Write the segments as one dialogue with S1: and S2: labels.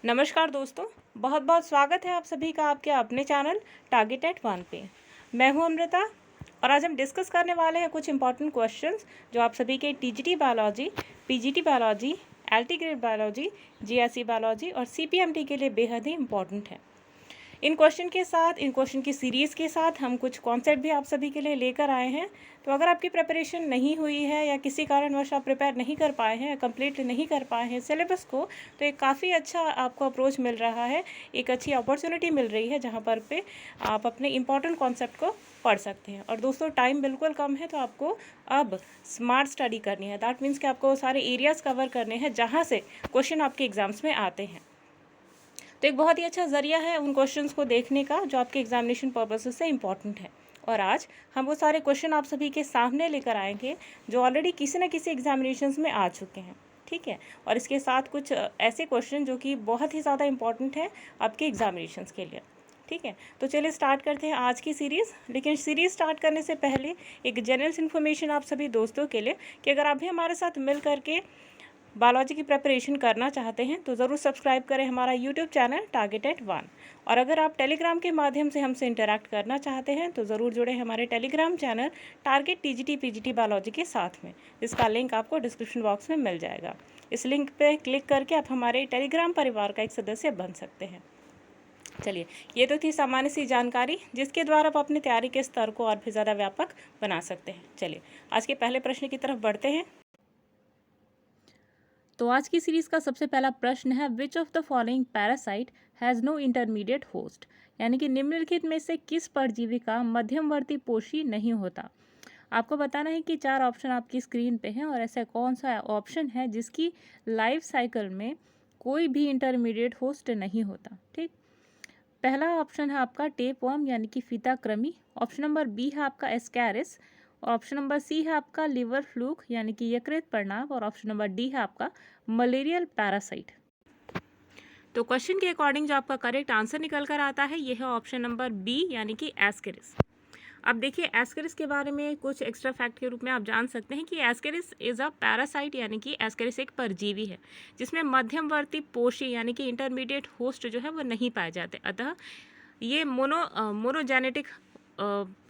S1: नमस्कार दोस्तों, बहुत बहुत स्वागत है आप सभी का आपके अपने चैनल टारगेट एट वन पे। मैं हूं अमृता और आज हम डिस्कस करने वाले हैं कुछ इंपॉर्टेंट क्वेश्चंस जो आप सभी के TGT biology, PGT biology, LT grade biology, GSE biology और सीपीएमटी के लिए बेहद ही इंपॉर्टेंट है। इन क्वेश्चन की सीरीज़ के साथ हम कुछ कॉन्सेप्ट भी आप सभी के लिए लेकर आए हैं। तो अगर आपकी प्रिपरेशन नहीं हुई है या किसी कारणवश आप प्रिपेयर नहीं कर पाए हैं, कंप्लीट नहीं कर पाए हैं सिलेबस को, तो एक काफ़ी अच्छा आपको अप्रोच मिल रहा है, एक अच्छी अपॉर्चुनिटी मिल रही है जहाँ पर पे आप अपने इम्पॉर्टेंट कॉन्सेप्ट को पढ़ सकते हैं। और दोस्तों टाइम बिल्कुल कम है, तो आपको अब स्मार्ट स्टडी करनी है। दैट मीन्स कि आपको सारे एरियाज़ कवर करने हैं जहाँ से क्वेश्चन आपके एग्जाम्स में आते हैं। तो एक बहुत ही अच्छा ज़रिया है उन क्वेश्चंस को देखने का जो आपके एग्जामिनेशन पर्पसेस से इम्पॉर्टेंट है। और आज हम वो सारे क्वेश्चन आप सभी के सामने लेकर आएंगे जो ऑलरेडी किसी न किसी एग्जामिनेशंस में आ चुके हैं, ठीक है। और इसके साथ कुछ ऐसे क्वेश्चन जो कि बहुत ही ज़्यादा इंपॉर्टेंट है आपके एग्जामिनेशंस के लिए, ठीक है। तो चलिए स्टार्ट करते हैं आज की सीरीज़। लेकिन सीरीज़ स्टार्ट करने से पहले एक जनरल इन्फॉर्मेशन आप सभी दोस्तों के लिए कि अगर आप भी हमारे साथ मिल करके बायोलॉजी की प्रिपरेशन करना चाहते हैं तो ज़रूर सब्सक्राइब करें हमारा YouTube channel target at one. और अगर आप टेलीग्राम के माध्यम से हमसे इंटरैक्ट करना चाहते हैं तो ज़रूर जुड़े हमारे Telegram channel target TGT PGT biology के साथ में। इसका लिंक आपको डिस्क्रिप्शन बॉक्स में मिल जाएगा। इस लिंक पर क्लिक करके आप हमारे टेलीग्राम परिवार का एक सदस्य बन सकते हैं। चलिए, ये तो थी सामान्य सी जानकारी जिसके द्वारा आप अपनी तैयारी के स्तर को और भी ज़्यादा व्यापक बना सकते हैं। चलिए आज के पहले प्रश्न की तरफ बढ़ते हैं। तो आज की सीरीज का सबसे पहला प्रश्न है, which of the following parasite has no intermediate host, यानी कि निम्नलिखित में से किस परजीवी का मध्यमवर्ती पोषी नहीं होता। आपको बताना है कि 4 ऑप्शन आपकी स्क्रीन पे हैं और ऐसा कौन सा ऑप्शन है जिसकी लाइफ साइकिल में कोई भी इंटरमीडिएट होस्ट नहीं होता, ठीक। पहला ऑप्शन है आपका टेपवर्म यानी कि फीताकृमि, ऑप्शन नंबर बी है आपका एस्कैरिस, ऑप्शन नंबर सी है आपका लिवर फ्लूक यानी कि यकृत प्रणाव, और ऑप्शन नंबर डी है आपका मलेरियल पैरासाइट। तो क्वेश्चन के अकॉर्डिंग जो आपका करेक्ट आंसर निकल कर आता है यह है ऑप्शन नंबर बी यानी कि एस्कैरिस। अब देखिए एस्कैरिस के बारे में कुछ एक्स्ट्रा फैक्ट के रूप में आप जान सकते हैं कि एस्कैरिस इज अ पैरासाइट, यानी कि एस्कैरिस एक परजीवी है जिसमें मध्यमवर्ती पोषी यानी कि इंटरमीडिएट होस्ट जो है वो नहीं पाए जाते। अतः ये मोनोजेनेटिक,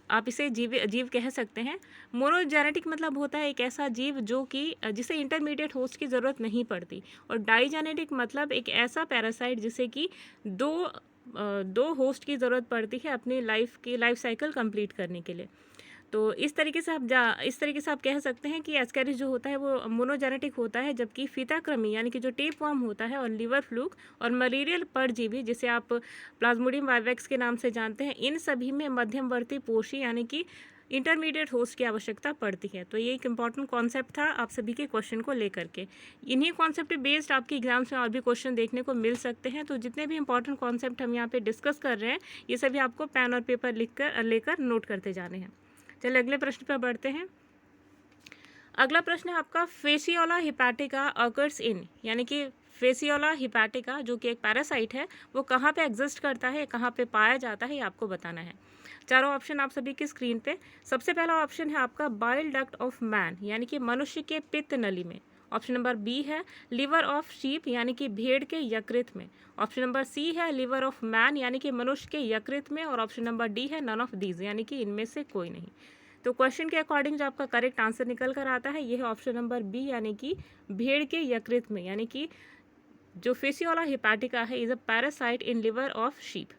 S1: आप इसे जीव कह सकते हैं। मोनोजेनेटिक मतलब होता है एक ऐसा जीव जो कि जिसे इंटरमीडिएट होस्ट की ज़रूरत नहीं पड़ती। और डाइजेनेटिक मतलब एक ऐसा पैरासाइट जिसे कि दो होस्ट की ज़रूरत पड़ती है अपनी लाइफ साइकिल कंप्लीट करने के लिए। तो इस तरीके से आप कह सकते हैं कि एस्कैरिस जो होता है वो मोनोजेनेटिक होता है, जबकि फीताकृमि यानी कि जो टेपवर्म होता है और लिवर फ्लूक और मलेरियल परजीवी जिसे आप प्लाज्मोडियम वाइवेक्स के नाम से जानते हैं, इन सभी में मध्यमवर्ती पोषी यानी कि इंटरमीडिएट होस्ट की आवश्यकता पड़ती है। तो ये एक इंपॉर्टेंट कॉन्सेप्ट था आप सभी के क्वेश्चन को लेकर के। इन्हीं कॉन्सेप्ट बेस्ड आपके एग्जाम्स में और भी क्वेश्चन देखने को मिल सकते हैं। तो जितने भी इंपॉर्टेंट कॉन्सेप्ट हम यहाँ पे डिस्कस कर रहे हैं ये सभी आपको पेन और पेपर लेकर नोट करते जाने हैं। चलिए अगले प्रश्न पर बढ़ते हैं। अगला प्रश्न है आपका, फेसियोला हिपैटिका अकर्स इन, यानी कि फेसियोला हिपैटिका जो कि एक पैरासाइट है वो कहाँ पे एग्जिस्ट करता है, कहाँ पे पाया जाता है, ये आपको बताना है। चारों ऑप्शन आप सभी की स्क्रीन पे। सबसे पहला ऑप्शन है आपका बाइल डक्ट ऑफ मैन, यानी कि मनुष्य के पित्त नली में। ऑप्शन नंबर बी है लिवर ऑफ शीप, यानी कि भेड़ के यकृत में। ऑप्शन नंबर सी है लिवर ऑफ मैन, यानी कि मनुष्य के यकृत में। और ऑप्शन नंबर डी है नन ऑफ दीज, यानी कि इनमें से कोई नहीं। तो क्वेश्चन के अकॉर्डिंग जो आपका करेक्ट आंसर निकल कर आता है यह है ऑप्शन नंबर बी, यानी कि भेड़ के यकृत में, यानी कि जो फेसियोला हिपैटिका है is a parasite in liver of sheep.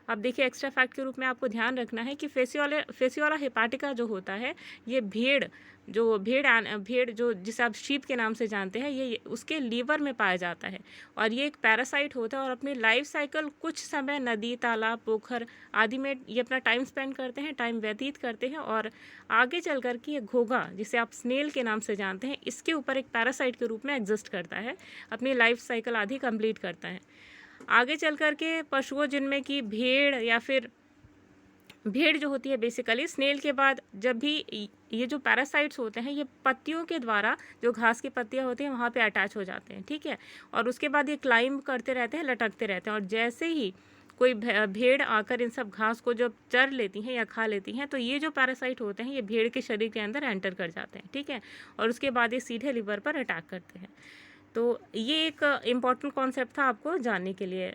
S1: अब देखिए एक्स्ट्रा फैक्ट के रूप में आपको ध्यान रखना है कि फेसियोला हिपैटिका जो होता है ये भेड़ जो जिसे आप शीप के नाम से जानते हैं ये उसके लीवर में पाया जाता है। और ये एक पैरासाइट होता है और अपनी लाइफ साइकिल कुछ समय नदी, तालाब, पोखर आदि में ये अपना टाइम स्पेंड करते हैं, टाइम व्यतीत करते हैं। और आगे चल कर के ये घोघा जिसे आप स्नेल के नाम से जानते हैं इसके ऊपर एक पैरासाइट के रूप में एग्जिस्ट करता है, अपनी लाइफ साइकिल आदि कंप्लीट करता है। आगे चल कर के पशुओं जिनमें कि भेड़ जो होती है बेसिकली स्नेल के बाद, जब भी ये जो पैरासाइट्स होते हैं ये पत्तियों के द्वारा जो घास की पत्तियां होती हैं वहाँ पे अटैच हो जाते हैं, ठीक है। और उसके बाद ये क्लाइंब करते रहते हैं, लटकते रहते हैं। और जैसे ही कोई भेड़ आकर इन सब घास को जब चर लेती हैं या खा लेती हैं तो ये जो पैरासाइट होते हैं ये भेड़ के शरीर के अंदर एंटर कर जाते हैं, ठीक है। और उसके बाद ये सीधे लिवर पर अटैक करते हैं। तो ये एक इम्पॉर्टेंट कॉन्सेप्ट था आपको जानने के लिए,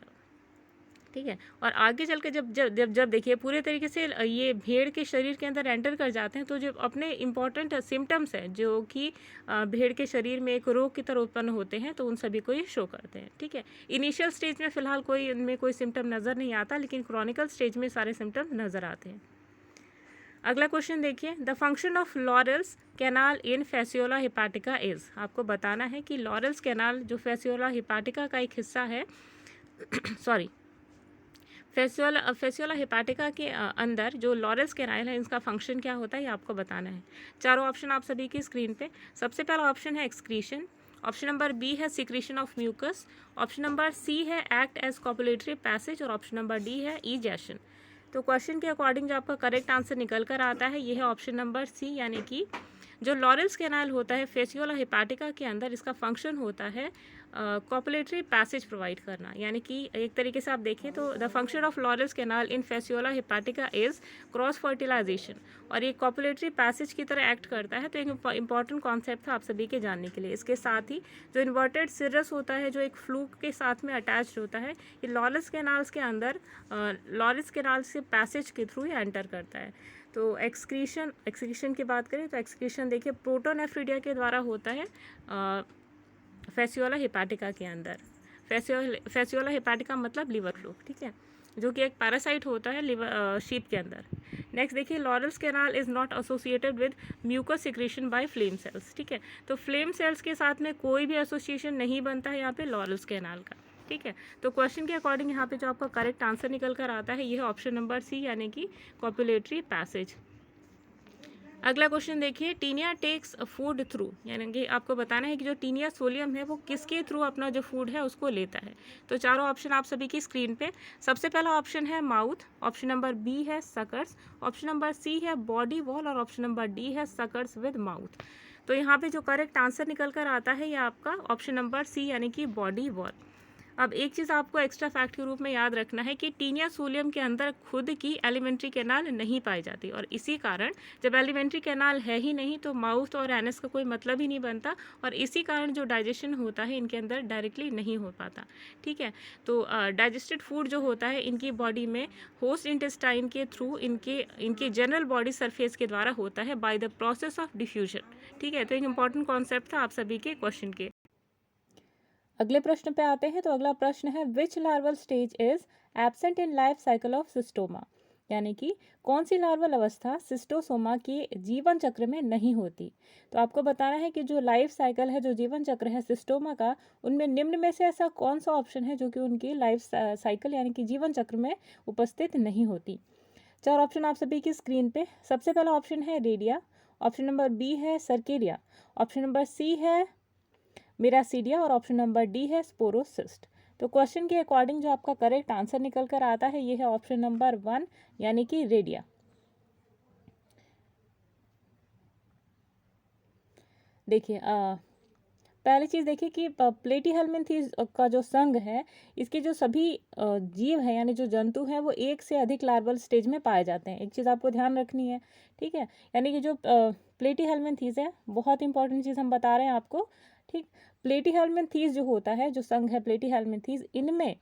S1: ठीक है। और आगे चल के जब जब जब जब देखिए पूरे तरीके से ये भेड़ के शरीर के अंदर एंटर कर जाते हैं, तो जो अपने इम्पॉर्टेंट सिम्टम्स हैं जो कि भेड़ के शरीर में एक रोग की तरह उत्पन्न होते हैं, तो उन सभी को ये शो करते हैं, ठीक है। इनिशियल स्टेज में फ़िलहाल कोई इनमें कोई सिम्टम नज़र नहीं आता, लेकिन क्रॉनिकल स्टेज में सारे सिम्टम्स नज़र आते हैं। अगला क्वेश्चन देखिए, the function of Laurer's canal in Fasciola hepatica is. आपको बताना है कि लॉरेल्स कैनाल जो फैसियोला हिपैटिका का एक हिस्सा है सॉरी फेसियोला हिपैटिका के अंदर जो लॉरेल्स कैनाल है, इसका फंक्शन क्या होता है ये आपको बताना है। चारों ऑप्शन आप सभी की स्क्रीन पे। सबसे पहला ऑप्शन है एक्सक्रीशन, ऑप्शन नंबर बी है secretion of mucus, option number C है एक्ट एज कॉपुलेटरी पैसेज और ऑप्शन नंबर डी है ईजैशन। तो क्वेश्चन के अकॉर्डिंग जो आपका करेक्ट आंसर निकल कर आता है ये है ऑप्शन नंबर सी, यानी कि जो लॉरेल्स कैनाल होता है फेसियोला हिपैटिका के अंदर, इसका फंक्शन होता है कॉपुलेटरी पैसेज प्रोवाइड करना। यानी कि एक तरीके से आप देखें तो the function of Laurer's canal in Fasciola hepatica is cross fertilization, और ये कॉपुलेटरी पैसेज की तरह एक्ट करता है। तो एक इंपॉर्टेंट कॉन्सेप्ट था आप सभी के जानने के लिए। इसके साथ ही जो इन्वर्टेड सिरस होता है जो एक फ्लूक के साथ में अटैच्ड होता है, ये लॉरेल्स कैनाल्स के अंदर लॉरेल्स कैनाल से पैसेज के थ्रू ये एंटर करता है। तो एक्सक्रीशन की बात करें तो एक्सक्रीशन देखिए प्रोटोनेफ्रिडिया के द्वारा होता है फेसियोला हिपैटिका के अंदर। फेसियोला हिपैटिका मतलब लिवर फ्लूक, ठीक है, जो कि एक पैरासाइट होता है लिवर शीप के अंदर। नेक्स्ट देखिए, Laurer's canal is not associated with mucus secretion by flame cells, ठीक है। तो फ्लेम सेल्स के साथ में कोई भी एसोसिएशन नहीं बनता है यहाँ पे लॉरेल्स कैनाल का, ठीक है। तो क्वेश्चन के अकॉर्डिंग यहाँ पे जो आपका करेक्ट आंसर निकल कर आता है ये है ऑप्शन नंबर सी, यानी कि कॉपुलेटरी पैसेज। अगला क्वेश्चन देखिए, टीनिया टेक्स फूड थ्रू, यानी कि आपको बताना है कि जो टीनिया सोलियम है वो किसके थ्रू अपना जो फूड है उसको लेता है। तो चारों ऑप्शन आप सभी की स्क्रीन पे। सबसे पहला ऑप्शन है माउथ, ऑप्शन नंबर बी है सकर्स, ऑप्शन नंबर सी है बॉडी वॉल और ऑप्शन नंबर डी है सकर्स विद माउथ। तो यहाँ पे जो करेक्ट आंसर निकल कर आता है ये आपका ऑप्शन नंबर सी, यानी कि बॉडी वॉल। अब एक चीज़ आपको एक्स्ट्रा फैक्ट के रूप में याद रखना है कि टीनिया सोलियम के अंदर खुद की एलिमेंट्री कैनाल नहीं पाई जाती, और इसी कारण जब एलिमेंट्री कैनाल है ही नहीं तो माउथ और एनस का कोई मतलब ही नहीं बनता, और इसी कारण जो डाइजेशन होता है इनके अंदर डायरेक्टली नहीं हो पाता, ठीक है। तो डाइजेस्टेड फूड जो होता है इनकी बॉडी में होस्ट इंटेस्टाइन के थ्रू इनके जनरल बॉडी सरफेस के द्वारा होता है by the process of diffusion, ठीक है। तो एक इंपॉर्टेंट कॉन्सेप्ट था आप सभी के क्वेश्चन के। अगले प्रश्न पे आते हैं। तो अगला प्रश्न है, which larval stage is absent in life cycle of schistosoma, यानी कि कौन सी लार्वल अवस्था सिस्टोसोमा के जीवन चक्र में नहीं होती। तो आपको बताना है कि जो लाइफ साइकिल है, जो जीवन चक्र है सिस्टोमा का, उनमें निम्न में से ऐसा कौन सा ऑप्शन है जो कि उनकी लाइफ साइकिल यानी कि जीवन चक्र में उपस्थित नहीं होती। चार ऑप्शन आप सभी की स्क्रीन पे। सबसे पहला ऑप्शन है रेडिया, ऑप्शन नंबर बी है सर्केरिया, ऑप्शन नंबर सी है मिरासीडिया और ऑप्शन नंबर डी है स्पोरोसिस्ट। तो क्वेश्चन के अकॉर्डिंग जो आपका करेक्ट आंसर निकल कर आता है ये है ऑप्शन नंबर 1, यानी कि रेडिया। देखिए पहली चीज़ देखिए कि प्लेटीहेल्मिन्थीज का जो संघ है, इसके जो सभी जीव हैं यानी जो जंतु हैं वो एक से अधिक लार्वल स्टेज में पाए जाते हैं। एक चीज़ आपको ध्यान रखनी है, ठीक है, यानी कि जो प्लेटीहेल्मिन्थीज है, बहुत इंपॉर्टेंट चीज़ हम बता रहे हैं आपको, ठीक। प्लेटीहेल्मिन्थीज जो होता है, जो संघ है प्लेटीहेल्मिन्थीज, इनमें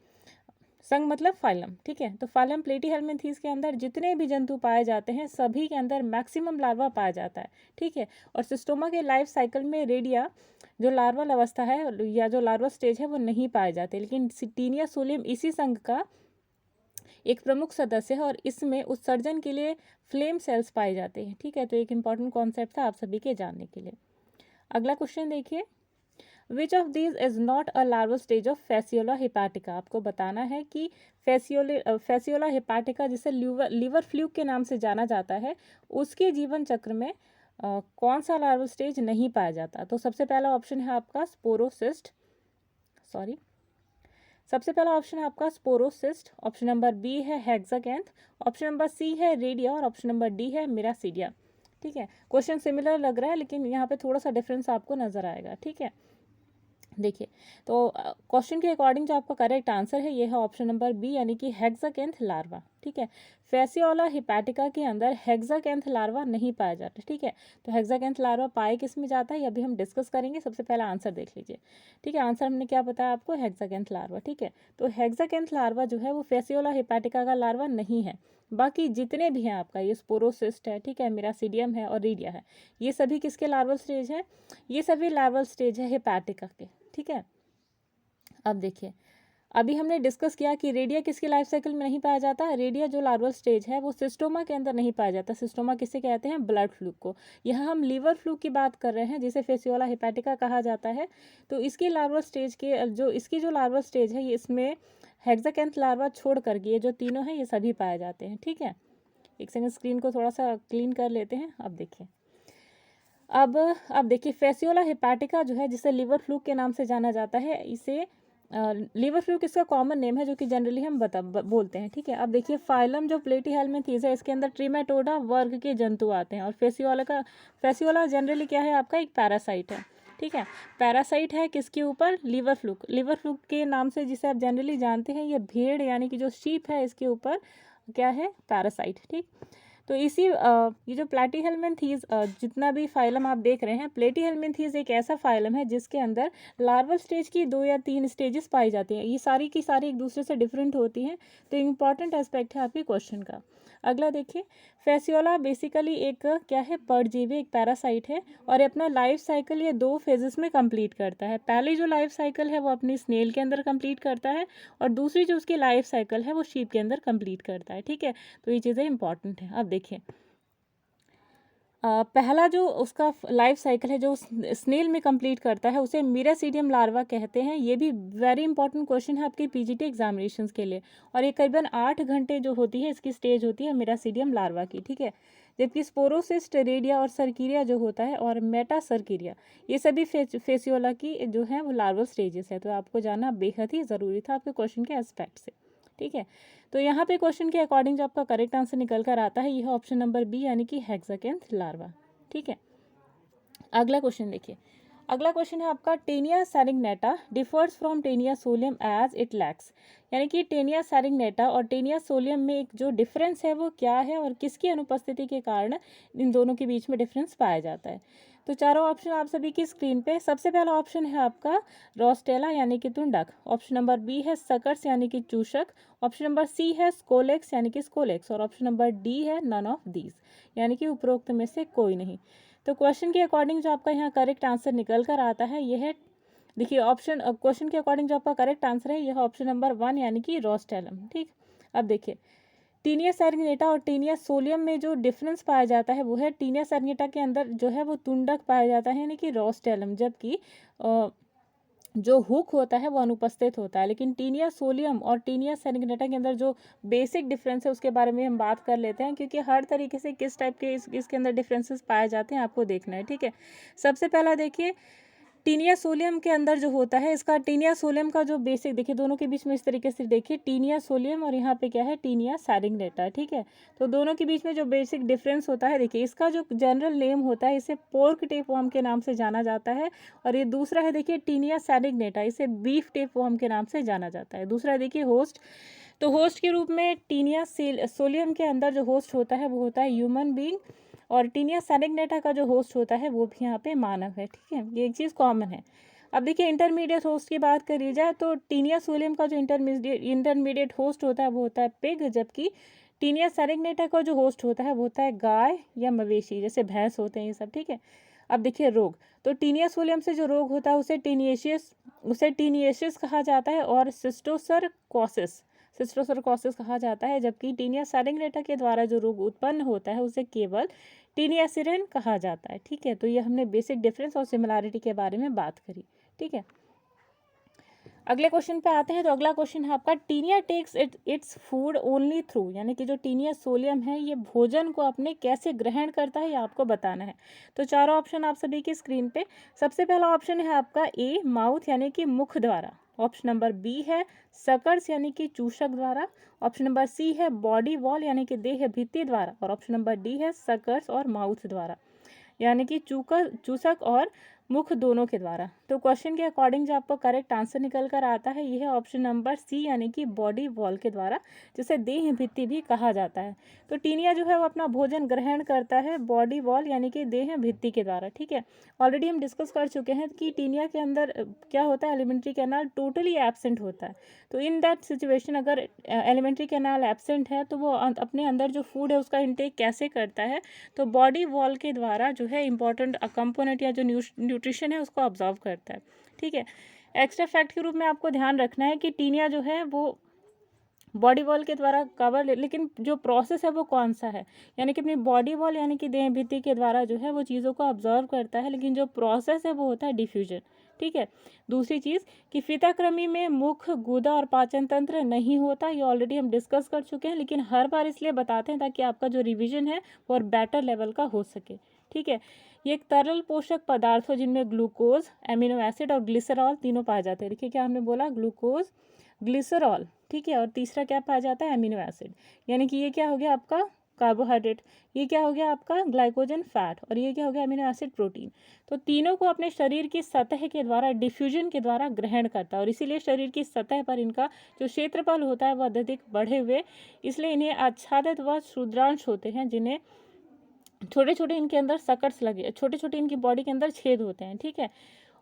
S1: संघ मतलब फाइलम, ठीक है। तो फाइलम प्लेटीहेल्मिन्थीज के अंदर जितने भी जंतु पाए जाते हैं सभी के अंदर मैक्सिमम लार्वा पाया जाता है, ठीक है। और सिस्टोमा के लाइफ साइकिल में रेडिया जो लार्वल अवस्था है या जो लार्वा स्टेज है वो नहीं पाए जाते, लेकिन टीनिया सोलियम इसी संघ का एक प्रमुख सदस्य है और इसमें उत्सर्जन के लिए फ्लेम सेल्स पाए जाते हैं, ठीक है। तो एक इंपॉर्टेंट कॉन्सेप्ट था आप सभी के जानने के लिए। अगला क्वेश्चन देखिए, which of these is not a larval stage of Fasciola hepatica. आपको बताना है कि फेसियोला हिपैटिका जिसे लीवर फ्लूक के नाम से जाना जाता है, उसके जीवन चक्र में कौन सा लार्वल स्टेज नहीं पाया जाता। तो सबसे पहला ऑप्शन है आपका स्पोरोसिस्ट, सबसे पहला ऑप्शन है आपका स्पोरोसिस्ट, ऑप्शन नंबर बी है हेक्साकैंथ, ऑप्शन नंबर सी है रेडिया और ऑप्शन नंबर डी है मिरासीडिया, ठीक है। क्वेश्चन सिमिलर लग रहा है लेकिन यहाँ पे थोड़ा सा डिफरेंस आपको नजर आएगा, ठीक है। देखिए तो क्वेश्चन के अकॉर्डिंग जो आपका करेक्ट आंसर है ये है ऑप्शन नंबर बी, यानी कि हेक्साकैंथ लार्वा, ठीक है। फेसियोला हेपेटिका के अंदर हेक्साकैंथ लार्वा नहीं पाया जाता, ठीक है। तो हेक्साकैंथ लार्वा पाए किस में जाता है, ये अभी हम डिस्कस करेंगे। सबसे पहला आंसर देख लीजिए, ठीक है। आंसर हमने क्या बताया आपको, हेक्साकैंथ लार्वा, ठीक है। तो हेक्साकैंथ लार्वा जो है वो फेसियोला हेपेटिका का लार्वा नहीं है। बाकी जितने भी हैं आपका, ये स्पोरोसिस्ट है, ठीक है, मिरासीडियम है और रीडिया है, ये सभी किसके लार्वल स्टेज है, ये सभी लार्वल स्टेज है हेपेटिका के, ठीक है। अब देखिए, अभी हमने डिस्कस किया कि रेडिया किसके लाइफ साइकिल में नहीं पाया जाता। रेडिया जो लार्वल स्टेज है वो सिस्टोमा के अंदर नहीं पाया जाता। सिस्टोमा किसे कहते हैं, ब्लड फ्लूक को। यहाँ हम लीवर फ्लूक की बात कर रहे हैं जिसे फेसियोला हेपेटिका कहा जाता है। तो इसकी लार्वल स्टेज के जो इसकी जो लार्वल स्टेज है, ये इसमें हेक्साकैंथ लार्वा छोड़ करके ये जो तीनों हैं ये सभी पाए जाते हैं, ठीक है। एक सेकंड, स्क्रीन को थोड़ा सा क्लीन कर लेते हैं। अब देखिए, अब देखिए, फेसियोला हेपेटिका जो है जिसे लीवर फ्लूक के नाम से जाना जाता है, इसे लीवर फ्लूक इसका कॉमन नेम है जो कि जनरली हम बोलते हैं, ठीक है। अब देखिए, फाइलम जो प्लेटीहेल्मिन्थीज है, इसके अंदर ट्रिमेटोडा वर्ग के जंतु आते हैं। और फेसियोला जनरली क्या है आपका, एक पैरासाइट है, ठीक है। पैरासाइट है किसके ऊपर, लीवर फ्लूक के नाम से जिसे आप जनरली जानते हैं। ये भेड़ यानी कि जो शीप है, इसके ऊपर क्या है, पैरासाइट, ठीक। तो इसी ये जो प्लेटीहेल्मिन्थीज जितना भी फाइलम आप देख रहे हैं, प्लेटीहेल्मिन्थीज एक ऐसा फाइलम है जिसके अंदर लार्वल स्टेज की 2 या 3 स्टेजेस पाई जाती हैं। ये सारी की सारी एक दूसरे से डिफरेंट होती हैं। तो इम्पॉर्टेंट एस्पेक्ट है आपके क्वेश्चन का। अगला देखिए, फेसियोला बेसिकली एक क्या है, परजीवी, एक पैरासाइट है। और अपना लाइफ साइकिल ये 2 फेजेस में कंप्लीट करता है। पहली जो लाइफ साइकिल है वो अपनी स्नेल के अंदर कंप्लीट करता है, और दूसरी जो उसकी लाइफ साइकिल है वो शीप के अंदर कंप्लीट करता है, ठीक है। तो ये चीज़ें इंपॉर्टेंट है। अब देखिए, पहला जो उसका लाइफ साइकिल है जो स्नेल में कंप्लीट करता है, उसे मिरासीडियम लार्वा कहते हैं। ये भी वेरी इंपॉर्टेंट क्वेश्चन है आपके पीजीटी एग्जामिनेशंस के लिए। और ये करीबन 8 घंटे जो होती है इसकी स्टेज होती है मिरासीडियम लार्वा की, ठीक है। जबकि स्पोरोसिस्ट, रेडिया और सर्कीरिया जो होता है, और मेटा सर्कीरिया, ये सभी फेसियोला की जो है वो लार्वल स्टेजेस है। तो आपको जानना बेहद ही ज़रूरी था आपके क्वेश्चन के एस्पेक्ट से, ठीक है। तो यहाँ पे क्वेश्चन के अकॉर्डिंग जो आपका करेक्ट आंसर निकल कर आता है, यह ऑप्शन नंबर बी यानी कि हेक्साकैंथ लार्वा, ठीक है। अगला क्वेश्चन देखिए, अगला क्वेश्चन है आपका, taenia saginata differs from taenia solium as it lacks. यानी कि टेनिया सेरिग्नेटा और टेनिया सोलियम में एक जो डिफरेंस है वो क्या है, और किसकी अनुपस्थिति के कारण इन दोनों के बीच में डिफरेंस पाया जाता है। तो चारों ऑप्शन आप सभी की स्क्रीन पे। सबसे पहला ऑप्शन है आपका रोस्टेला यानी कि तुंडक। ऑप्शन नंबर बी है सकर्स यानी कि चूषक। ऑप्शन नंबर सी है स्कोलेक्स यानी कि स्कोलेक्स। और ऑप्शन नंबर डी है नन ऑफ दीज, यानी कि उपरोक्त में से कोई नहीं। तो क्वेश्चन के अकॉर्डिंग जो आपका यहाँ करेक्ट आंसर निकल कर आता है यह है, देखिए, ऑप्शन क्वेश्चन के अकॉर्डिंग जो आपका करेक्ट आंसर है यह ऑप्शन नंबर 1 यानी कि रोस्टेलम, ठीक। अब देखिए, टीनिया सेरिग्नेटा और टीनिया सोलियम में जो डिफरेंस पाया जाता है वो है, टीनिया सेरिग्नेटा के अंदर जो है वो तुंडक पाया जाता है यानी कि रोस्टेलम, जबकि जो हुक होता है वो अनुपस्थित होता है। लेकिन टीनिया सोलियम और टीनिया सेरिग्नेटा के अंदर जो बेसिक डिफरेंस है उसके बारे में हम बात कर लेते हैं, क्योंकि हर तरीके से किस टाइप के इसके अंदर डिफरेंसेस पाए जाते हैं आपको देखना है, ठीक है। सबसे पहला देखिए, टीनिया सोलियम के अंदर जो होता है, इसका टीनिया सोलियम का जो बेसिक, देखिए दोनों के बीच में इस तरीके से देखिए, टीनिया सोलियम और यहाँ पे क्या है, टीनिया सेरिग्नेटा, ठीक है। तो दोनों के बीच में जो बेसिक डिफरेंस होता है, देखिए इसका जो जनरल नेम होता है इसे पोर्क टेपवर्म के नाम से जाना जाता है। और ये दूसरा है देखिए टीनिया सेरिग्नेटा, इसे बीफ टेपवर्म के नाम से जाना जाता है। दूसरा देखिए होस्ट, तो होस्ट के रूप में टीनिया सोलियम के अंदर जो होस्ट होता है वो होता है ह्यूमन बींग, और टीनिया सेरिग्नेटा का जो होस्ट होता है वो भी यहाँ पे मानव है, ठीक है। ये एक चीज़ कॉमन है। अब देखिए, इंटरमीडिएट होस्ट की बात करी जाए तो टीनिया सोलियम का जो इंटरमीडिएट होस्ट होता है वो होता है पिग, जबकि टीनिया सेरिग्नेटा का जो होस्ट होता है वो होता है गाय या मवेशी, जैसे भैंस होते हैं ये सब, ठीक है। अब देखिए रोग, तो टीनिया सोलियम से जो रोग होता है उसे टीनिएशियस कहा जाता है, और सिस्टोसरकोसिस कहा जाता है। जबकि टीनिया सेरिग्नेटा के द्वारा जो रोग उत्पन्न होता है उसे केवल टीनियासिरिन कहा जाता है, ठीक है। तो ये हमने बेसिक डिफरेंस और सिमिलैरिटी के बारे में बात करी, ठीक है। अगले क्वेश्चन पे आते हैं। तो अगला क्वेश्चन है आपका, Taenia takes its food only through, यानी कि जो टीनिया सोलियम है ये भोजन को अपने कैसे ग्रहण करता है ये आपको बताना है। तो चारों ऑप्शन आप सभी की स्क्रीन पे। सबसे पहला ऑप्शन है आपका ए, माउथ यानी कि मुख द्वारा। ऑप्शन नंबर बी है सकर्स यानी कि चूषक द्वारा। ऑप्शन नंबर सी है बॉडी वॉल यानी कि देह भित्ति द्वारा। और ऑप्शन नंबर डी है सकर्स और माउथ द्वारा, यानी कि चूसक और मुख दोनों के द्वारा। तो क्वेश्चन के अकॉर्डिंग जो आपको करेक्ट आंसर निकल कर आता है ये है ऑप्शन नंबर सी, यानी कि बॉडी वॉल के द्वारा, जिसे देह भित्ति भी कहा जाता है। तो टीनिया जो है वो अपना भोजन ग्रहण करता है बॉडी वॉल यानी कि देह भित्ति के द्वारा। ठीक है, ऑलरेडी हम डिस्कस कर चुके हैं कि टीनिया के अंदर क्या होता है, एलिमेंट्री कैनाल टोटली एब्सेंट होता है। तो इन दैट सिचुएशन अगर एलिमेंट्री कैनाल एब्सेंट है तो वो अपने अंदर जो फूड है उसका इंटेक कैसे करता है, तो बॉडी वॉल के द्वारा जो है इंपॉर्टेंट कंपोनेंट या जो न्यूट्रिशन है उसको ऑब्जर्व करता है। ठीक है, एक्स्ट्रा फैक्ट के रूप में आपको ध्यान रखना है कि टीनिया जो है वो बॉडी वॉल के द्वारा कवर, लेकिन जो प्रोसेस है वो कौन सा है, यानी कि अपनी बॉडी वॉल यानी कि देह भित्ति के द्वारा जो है वो चीज़ों को ऑब्जर्व करता है, लेकिन जो प्रोसेस है वो होता है डिफ्यूजन। ठीक है, दूसरी चीज़ कि फीताकृमि में मुख, गुदा और पाचन तंत्र नहीं होता, ये ऑलरेडी हम डिस्कस कर चुके हैं, लेकिन हर बार इसलिए बताते हैं ताकि आपका जो रिविजन है वो और बेटर लेवल का हो सके। ठीक है, ये एक तरल पोषक पदार्थ हो जिनमें ग्लूकोज, एमिनो एसिड और ग्लिसरॉल तीनों पाए जाते हैं। देखिए क्या हमने बोला, ग्लूकोज, ग्लिसरॉल, ठीक है, और तीसरा क्या पाया जाता है, एमिनो एसिड, यानी कि ये क्या हो गया आपका कार्बोहाइड्रेट, ये क्या हो गया आपका ग्लाइकोजन फैट, और ये क्या हो गया अमीनो एसिड प्रोटीन। तो तीनों को अपने शरीर की सतह के द्वारा डिफ्यूजन के द्वारा ग्रहण करता है, और इसीलिए शरीर की सतह पर इनका जो क्षेत्रफल होता है वह अत्यधिक बढ़े हुए, इसलिए इन्हें आच्छादित व क्षुद्रांश होते हैं, जिन्हें छोटे छोटे इनके अंदर सकट्स लगे, छोटे छोटे इनकी बॉडी के अंदर छेद होते हैं। ठीक है,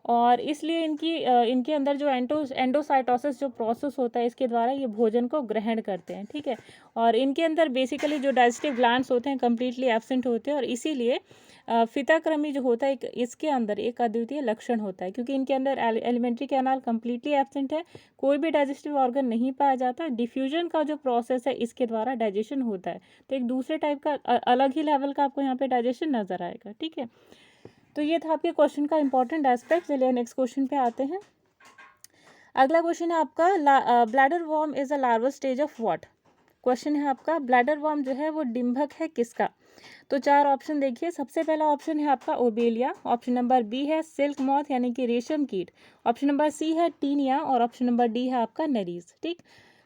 S1: और इसलिए इनके अंदर जो एंडोसाइटोसिस जो प्रोसेस होता है इसके द्वारा ये भोजन को ग्रहण करते हैं। ठीक है, और इनके अंदर बेसिकली जो डाइजेस्टिव ग्लैंड्स होते हैं कम्प्लीटली एब्सेंट होते हैं, और इसीलिए फिताक्रमी जो होता है इसके अंदर एक अद्वितीय लक्षण होता है, क्योंकि इनके अंदर एलिमेंट्री कैनाल कम्प्लीटली एब्सेंट है, कोई भी डाइजेस्टिव ऑर्गन नहीं पाया जाता, डिफ्यूजन का जो प्रोसेस है इसके द्वारा डाइजेशन होता है। तो एक दूसरे टाइप का अलग ही लेवल का आपको यहाँ पे डाइजेशन नजर आएगा। ठीक है, तो ये था आपके क्वेश्चन का इंपॉर्टेंट एस्पेक्ट। चलिए नेक्स्ट क्वेश्चन पे आते हैं। अगला क्वेश्चन है आपका, bladder worm is a larval stage of what. Question है आपका, ब्लैडर वॉर्म जो है वो डिंभक है किसका। तो चार ऑप्शन देखिए। सबसे पहला ऑप्शन है आपका ओबेलिया, ऑप्शन नंबर बी है सिल्क मॉथ यानी कि रेशम कीट, ऑप्शन नंबर सी है टीनिया, और ऑप्शन नंबर डी है आपका नरीज। ठीक,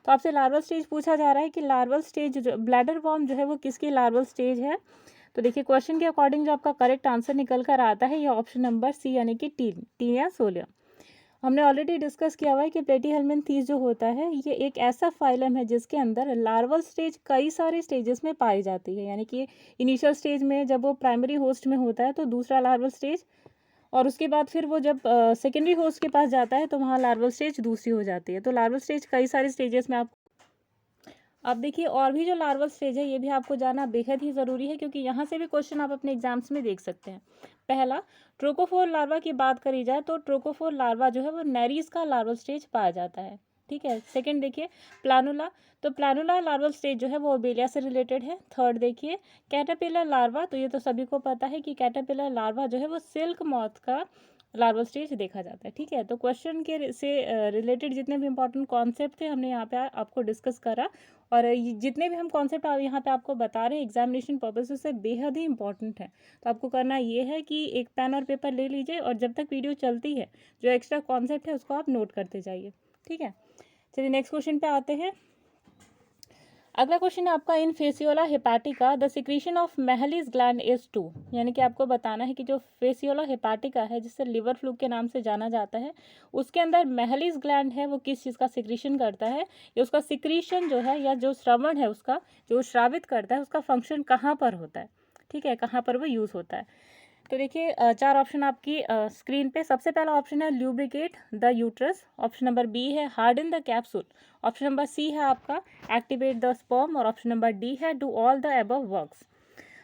S1: तो आपसे लार्वल स्टेज पूछा जा रहा है कि लार्वल स्टेज जो ब्लैडर वॉर्म जो है वो किसकी लार्वल स्टेज है। तो देखिए क्वेश्चन के अकॉर्डिंग जो आपका करेक्ट आंसर निकल कर आता है ये ऑप्शन नंबर सी यानी कि टीनिया सोलिया। हमने ऑलरेडी डिस्कस किया हुआ है कि प्लेटीहेल्मिन्थीस जो होता है ये एक ऐसा फाइलम है जिसके अंदर लार्वल स्टेज कई सारे स्टेजेस में पाई जाती है, यानी कि इनिशियल स्टेज में जब वो प्राइमरी होस्ट में होता है तो दूसरा लार्वल स्टेज, और उसके बाद फिर वो जब सेकेंडरी होस्ट के पास जाता है तो वहाँ लार्वल स्टेज दूसरी हो जाती है। तो लार्वल स्टेज कई सारे स्टेजेस में आप अब देखिए और भी जो लार्वल स्टेज है ये भी आपको जानना बेहद ही ज़रूरी है, क्योंकि यहाँ से भी क्वेश्चन आप अपने एग्जाम्स में देख सकते हैं। पहला, ट्रोकोफोर लार्वा की बात करी जाए तो ट्रोकोफोर लार्वा जो है वो नेरीज का लार्वल स्टेज पाया जाता है। ठीक है, सेकंड देखिए प्लानुला, तो प्लानुला लार्वल स्टेज जो है वो ओबेलिया से रिलेटेड है। थर्ड देखिए कैटरपिलर लार्वा, तो ये तो सभी को पता है कि कैटरपिलर लार्वा जो है वो सिल्क मॉथ का लार्वल स्टेज देखा जाता है। ठीक है, तो क्वेश्चन के से रिलेटेड जितने भी इंपॉर्टेंट कॉन्सेप्ट थे हमने यहाँ पे आपको डिस्कस करा, और जितने भी हम कॉन्सेप्ट यहाँ पे आपको बता रहे हैं एग्जामिनेशन पर्पज से बेहद ही इंपॉर्टेंट है। तो आपको करना ये है कि एक पेन और पेपर ले लीजिए, और जब तक वीडियो चलती है जो एक्स्ट्रा कॉन्सेप्ट है उसको आप नोट करते जाइए। ठीक है, चलिए नेक्स्ट क्वेश्चन पे आते हैं। अगला क्वेश्चन है आपका, in fasciola hepatica the secretion of Mehlis gland is to, यानी कि आपको बताना है कि जो फेसियोला हेपाटिका है जिससे लिवर फ्लू के नाम से जाना जाता है, उसके अंदर महलिस ग्लैंड है वो किस चीज़ का सिक्रीशन करता है, या उसका सिक्रीशन जो है या जो श्रवण है उसका जो श्रावित करता है उसका फंक्शन कहाँ पर होता है। ठीक है, कहाँ पर वो यूज़ होता है। तो देखिए चार ऑप्शन आपकी स्क्रीन पे। सबसे पहला ऑप्शन है lubricate the uterus, option number B है harden the capsule, option number C है आपका एक्टिवेट द स्पर्म, और ऑप्शन नंबर डी है do all the above works.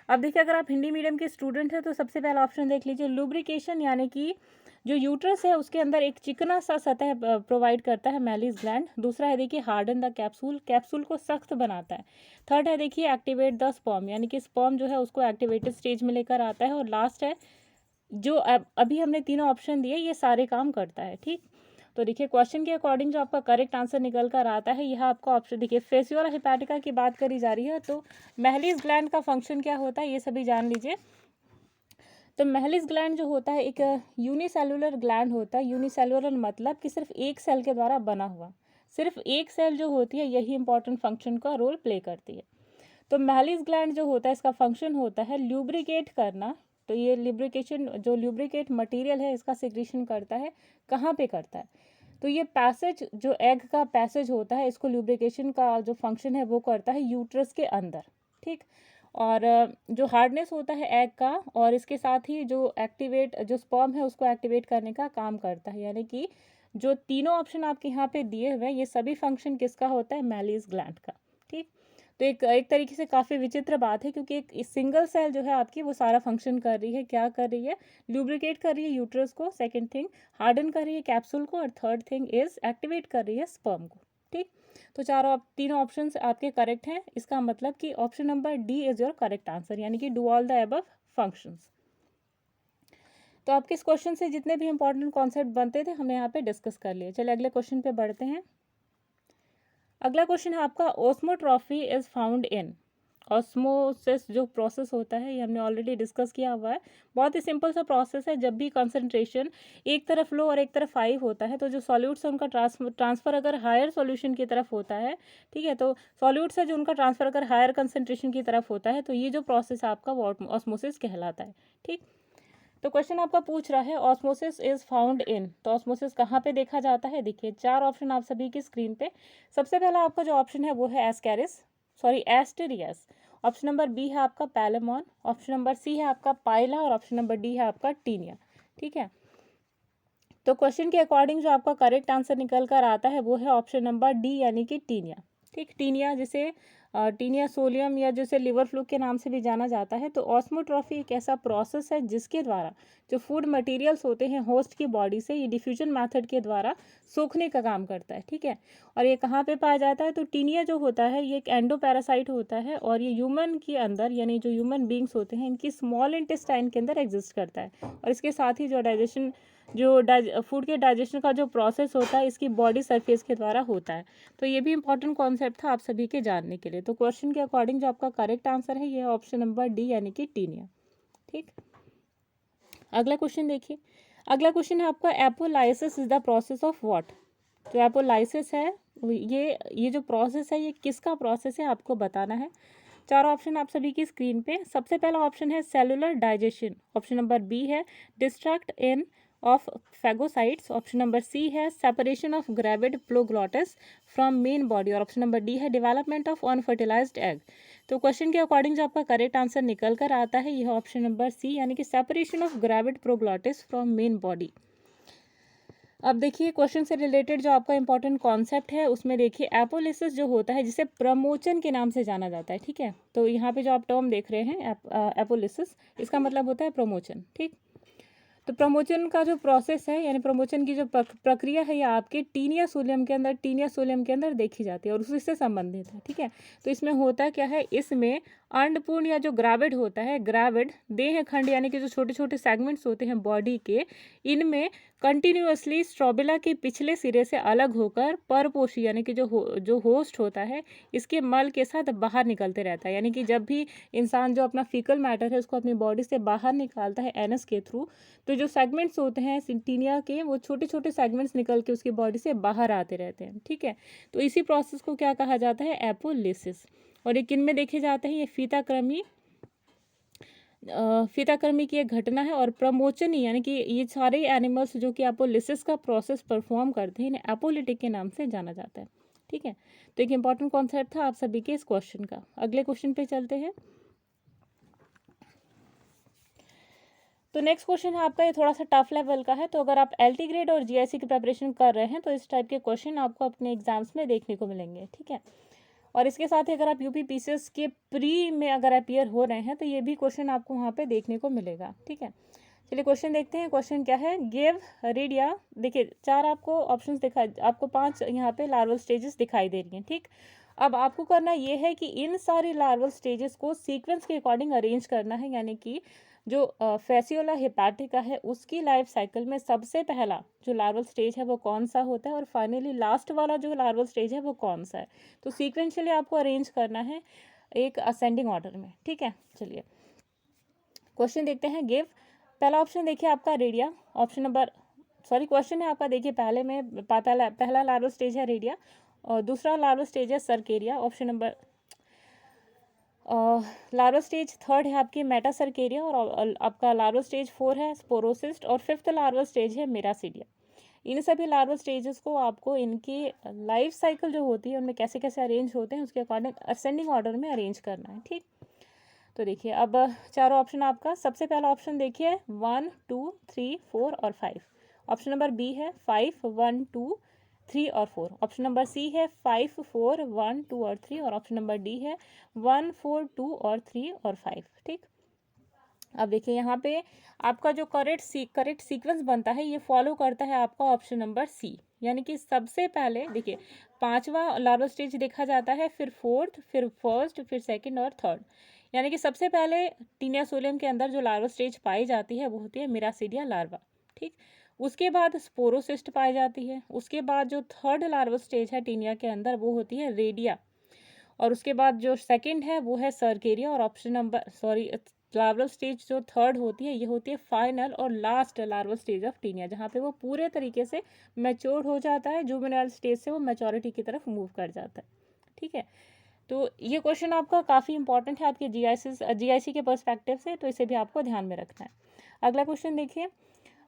S1: अब देखिए अगर आप हिंदी मीडियम के स्टूडेंट हैं तो सबसे पहला ऑप्शन देख लीजिए लुब्रिकेशन, यानी कि जो यूट्रस है उसके अंदर एक चिकना सा सतह प्रोवाइड करता है मैलिस ग्लैंड। दूसरा है देखिए हार्डन द कैप्सूल, कैप्सूल को सख्त बनाता है। थर्ड है देखिए एक्टिवेट द स्पर्म, यानी कि स्पर्म जो है उसको एक्टिवेटेड स्टेज में लेकर आता है। और लास्ट है जो अभी हमने तीनों ऑप्शन दिए ये सारे काम करता है। ठीक, तो देखिए क्वेश्चन के अकॉर्डिंग जो आपका करेक्ट आंसर निकल कर आता है यह आपका ऑप्शन देखिए फेसियोला हेपाटिका की बात करी जा रही है, तो महलिस ग्लैंड का फंक्शन क्या होता है ये सभी जान लीजिए। तो महलिस ग्लैंड जो होता है एक यूनिसेलुलर ग्लैंड होता है। यूनिसेलुलर मतलब कि सिर्फ एक सेल के द्वारा बना हुआ, सिर्फ एक सेल जो होती है यही इंपॉर्टेंट फंक्शन का रोल प्ले करती है। तो महलिस ग्लैंड जो होता है इसका फंक्शन होता है ल्यूब्रिकेट करना, तो ये ल्यूब्रिकेशन, जो ल्यूब्रिकेट मटेरियल है इसका सिक्रीशन करता है, कहाँ पे करता है? तो ये पैसेज, जो एग का पैसेज होता है, इसको ल्यूब्रिकेशन का जो फंक्शन है वो करता है यूट्रस के अंदर, ठीक। और जो हार्डनेस होता है एग का, और इसके साथ ही जो एक्टिवेट, जो स्पर्म है उसको एक्टिवेट करने का काम करता है। यानी कि जो तीनों ऑप्शन आपके यहाँ पे दिए हुए हैं, ये सभी फंक्शन किसका होता है? मैलिस ग्लैंड का, ठीक। तो एक तरीके से काफ़ी विचित्र बात है, क्योंकि एक सिंगल सेल जो है आपकी वो सारा फंक्शन कर रही है। क्या कर रही है? ल्यूब्रिकेट कर रही है यूट्रस को, सेकंड थिंग हार्डन कर रही है कैप्सूल को, और थर्ड थिंग इज एक्टिवेट कर रही है स्पर्म को, ठीक। तो तीनों ऑप्शन आपके करेक्ट हैं। इसका मतलब कि option number D is your correct answer, यानी कि do all the above functions. तो आपके इस क्वेश्चन से जितने भी इंपॉर्टेंट कॉन्सेप्ट बनते थे हमने यहाँ पे डिस्कस कर लिए। चलिए अगले क्वेश्चन पे बढ़ते हैं। अगला क्वेश्चन है आपका, ऑस्मोट्रॉफी इज फाउंड इन। ऑस्मोसिस जो प्रोसेस होता है ये हमने ऑलरेडी डिस्कस किया हुआ है। बहुत ही सिंपल सा प्रोसेस है। जब भी कंसंट्रेशन एक तरफ लो और एक तरफ हाई होता है, तो जो सॉल्यूट्स है उनका ट्रांसफर अगर हायर सॉल्यूशन की तरफ होता है, ठीक है, तो सॉल्यूट्स है जो उनका ट्रांसफर अगर हायर कंसंट्रेशन की तरफ होता है, तो ये जो प्रोसेस है आपका वो ऑस्मोसिस कहलाता है, ठीक। तो क्वेश्चन आपका पूछ रहा है ऑस्मोसिस इज फाउंड इन। तो ऑस्मोसिस कहाँ पे देखा जाता है? देखिए 4 ऑप्शन आप सभी की स्क्रीन पे। सबसे पहला आपका जो ऑप्शन है वो है एस्टेरियस। ऑप्शन नंबर बी है आपका पैलेमॉन, ऑप्शन नंबर सी है आपका पाइला, और ऑप्शन नंबर डी है आपका टीनिया, ठीक है। तो क्वेश्चन के अकॉर्डिंग जो आपका करेक्ट आंसर निकल कर आता है वो है ऑप्शन नंबर डी, यानी कि टीनिया, ठीक। टीनिया, जिसे टीनिया सोलियम या जिसे लिवर फ्लूक के नाम से भी जाना जाता है। तो ऑस्मोट्रॉफी एक ऐसा प्रोसेस है जिसके द्वारा जो फूड मटेरियल्स होते हैं होस्ट की बॉडी से, ये डिफ्यूजन मेथड के द्वारा सोखने का काम करता है, ठीक है। और ये कहाँ पे पाया जाता है? तो टीनिया जो होता है ये एक एंडोपैरासाइट होता है, और ये ह्यूमन के अंदर, यानी जो ह्यूमन बींग्स होते हैं इनकी स्मॉल इंटेस्टाइन के अंदर एग्जिस्ट करता है। और इसके साथ ही जो फूड के डाइजेशन का जो प्रोसेस होता है इसकी बॉडी सरफेस के द्वारा होता है। तो ये भी इंपॉर्टेंट कॉन्सेप्ट था आप सभी के जानने के लिए। तो क्वेश्चन के अकॉर्डिंग जो आपका करेक्ट आंसर है ये है ऑप्शन नंबर डी, यानी कि टीनिया, ठीक। अगला क्वेश्चन देखिए। अगला क्वेश्चन है आपका, apolysis is the process of what. जो एपोलाइसिस है ये जो प्रोसेस है ये किसका प्रोसेस है आपको बताना है। 4 ऑप्शन आप सभी की स्क्रीन पे। सबसे पहला ऑप्शन है cellular digestion, option number B है destruction of phagocytes, option number C है separation of gravid proglottis from main body, और ऑप्शन नंबर डी है डेवलपमेंट ऑफ अनफर्टिलाइज्ड एग। तो क्वेश्चन के अकॉर्डिंग जो आपका करेक्ट आंसर निकल कर आता है यह ऑप्शन नंबर सी, यानी कि separation of gravid proglottis from main body. अब देखिए क्वेश्चन से रिलेटेड जो आपका इंपॉर्टेंट कॉन्सेप्ट है उसमें देखिए एपोलिसिस जो होता है जिसे प्रमोचन के नाम से जाना जाता है, ठीक है। तो यहाँ पे जो आप टर्म देख रहे हैं एपोलिसिस, इसका मतलब होता है प्रमोचन, ठीक। तो प्रमोचन का जो प्रोसेस है, यानी प्रमोचन की जो प्रक्रिया है ये आपके टीनिया सोलियम के अंदर देखी जाती है और उसी से संबंधित है, ठीक है। तो इसमें होता क्या है, इसमें अंडपूर्ण या जो ग्राविड होता है, ग्राविड देह खंड यानी कि जो छोटे छोटे सेगमेंट्स होते हैं बॉडी के, इनमें कंटिन्यूअसली स्ट्रोबिला के पिछले सिरे से अलग होकर परपोषी यानी कि जो होस्ट होता है इसके मल के साथ बाहर निकलते रहता है। यानी कि जब भी इंसान जो अपना फीकल मैटर है उसको अपनी बॉडी से बाहर निकालता है एनस के थ्रू, तो जो सेगमेंट्स होते हैं टीनिया के वो छोटे छोटे सेगमेंट्स निकल के उसकी बॉडी से बाहर आते रहते हैं, ठीक है। तो इसी प्रोसेस को क्या कहा जाता है, एपोलिसिस। और ये किन में देखे जाते हैं, ये फीताक्रमी की एक घटना है। और प्रमोचनी यानी कि ये सारे एनिमल्स जो कि एपोलिसिस का प्रोसेस परफॉर्म करते हैं इन्हें एपोलिटिक के नाम से जाना जाता है, ठीक है। तो एक इंपॉर्टेंट कॉन्सेप्ट था आप सभी के इस क्वेश्चन का। अगले क्वेश्चन पे चलते हैं। तो नेक्स्ट क्वेश्चन है आपका, ये थोड़ा सा टफ लेवल का है। तो अगर आप एलटी ग्रेड और जीआईसी की प्रिपरेशन कर रहे हैं तो इस टाइप के क्वेश्चन आपको अपने एग्जाम्स में देखने को मिलेंगे, ठीक है। और इसके साथ ही अगर आप यूपी पीसीएस के प्री में अगर अपियर हो रहे हैं तो ये भी क्वेश्चन आपको वहाँ पे देखने को मिलेगा, ठीक है। चलिए क्वेश्चन देखते हैं। क्वेश्चन क्या है, गिव रेडिया। देखिए 4 आपको ऑप्शंस दिखा, आपको 5 यहाँ पे लार्वल स्टेजेस दिखाई दे रही हैं, ठीक। अब आपको करना ये है कि इन सारी लार्वल स्टेजेस को सीक्वेंस के अकॉर्डिंग अरेंज करना है। यानी कि जो फैसियोला हेपाटिका है उसकी लाइफ साइकिल में सबसे पहला जो लार्वल स्टेज है वो कौन सा होता है और फाइनली लास्ट वाला जो लार्वल स्टेज है वो कौन सा है। तो सीक्वेंशियली आपको अरेंज करना है एक असेंडिंग ऑर्डर में, ठीक है। चलिए क्वेश्चन देखते हैं। गिव, पहला ऑप्शन देखिए आपका रेडिया, ऑप्शन नंबर क्वेश्चन है आपका देखिए पहला लार्वल स्टेज है रेडिया और दूसरा लार्वल स्टेज है cercaria, option number larva stage third है आपकी मेटासर्केरिया, और आपका लार्वा स्टेज 4 है स्पोरोसिस्ट, और फिफ्थ लार्वा स्टेज है मेरासीडिया। इन सभी लार्वा स्टेजेस को आपको इनकी लाइफ साइकिल जो होती है उनमें कैसे कैसे अरेंज होते हैं उसके अकॉर्डिंग असेंडिंग ऑर्डर में अरेंज करना है। ठीक, तो देखिए अब चारों ऑप्शन आपका, सबसे पहला ऑप्शन देखिए 1 2 3 4 और 5। ऑप्शन नंबर बी है 5 1 2 3 और 4। ऑप्शन नंबर सी है 5 4 1 2 और 3, और ऑप्शन नंबर डी है 1 4 2 और 3 और 5। ठीक, अब देखिए यहाँ पे आपका जो करेक्ट सीक्वेंस बनता है ये फॉलो करता है आपका ऑप्शन नंबर सी, यानी कि सबसे पहले देखिए पांचवा लार्वा स्टेज देखा जाता है, फिर फोर्थ, फिर फर्स्ट, फिर सेकंड और थर्ड। यानी कि सबसे पहले टीनिया सोलियम के अंदर जो लार्वा स्टेज पाई जाती है वो होती है मिरासीडिया लार्वा। ठीक, उसके बाद स्पोरोसिस्ट पाई जाती है, उसके बाद जो थर्ड लार्वा स्टेज है टीनिया के अंदर वो होती है रेडिया, और उसके बाद जो सेकंड है वो है सर्केरिया, और ऑप्शन नंबर लार्वल स्टेज जो थर्ड होती है ये होती है फाइनल और last larval stage of Taenia, जहाँ पे वो पूरे तरीके से मैच्योर हो जाता है, जुवेनाइल स्टेज से वो मैच्योरिटी की तरफ मूव कर जाता है। ठीक है, तो ये क्वेश्चन आपका काफ़ी इंपॉर्टेंट है आपके जीआईसी के पर्सपेक्टिव से, तो इसे भी आपको ध्यान में रखना है। अगला क्वेश्चन देखिए,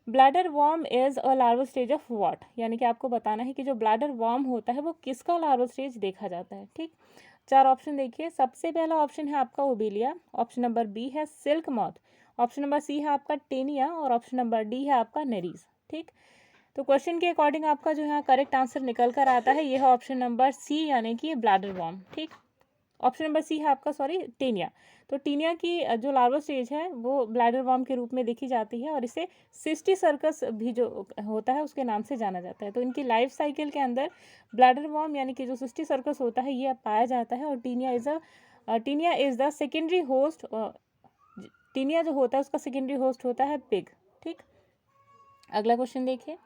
S1: bladder worm is a larval stage of what, यानी कि आपको बताना है कि जो ब्लैडर वॉर्म होता है वो किसका लार्वल स्टेज देखा जाता है। ठीक, चार ऑप्शन देखिए, सबसे पहला ऑप्शन है आपका ओबेलिया, ऑप्शन नंबर बी है silk moth, option number C है आपका टेनिया, और ऑप्शन नंबर डी है आपका नेरीज। ठीक, तो क्वेश्चन के अकॉर्डिंग आपका जो यहाँ करेक्ट आंसर निकल कर आता है यह है ऑप्शन नंबर सी, यानी कि ब्लैडर वॉर्म। ठीक, ऑप्शन नंबर सी है आपका टेनिया। तो टीनिया की जो लार्वा स्टेज है वो ब्लैडर वॉर्म के रूप में देखी जाती है, और इसे सिस्टी सर्कस भी जो होता है उसके नाम से जाना जाता है। तो इनकी लाइफ साइकिल के अंदर ब्लैडर वॉर्म यानी कि जो सिस्टी सर्कस होता है ये पाया जाता है, और Taenia is the secondary host. Taenia जो होता है उसका सेकेंडरी होस्ट होता है पिग। ठीक, अगला क्वेश्चन देखिए,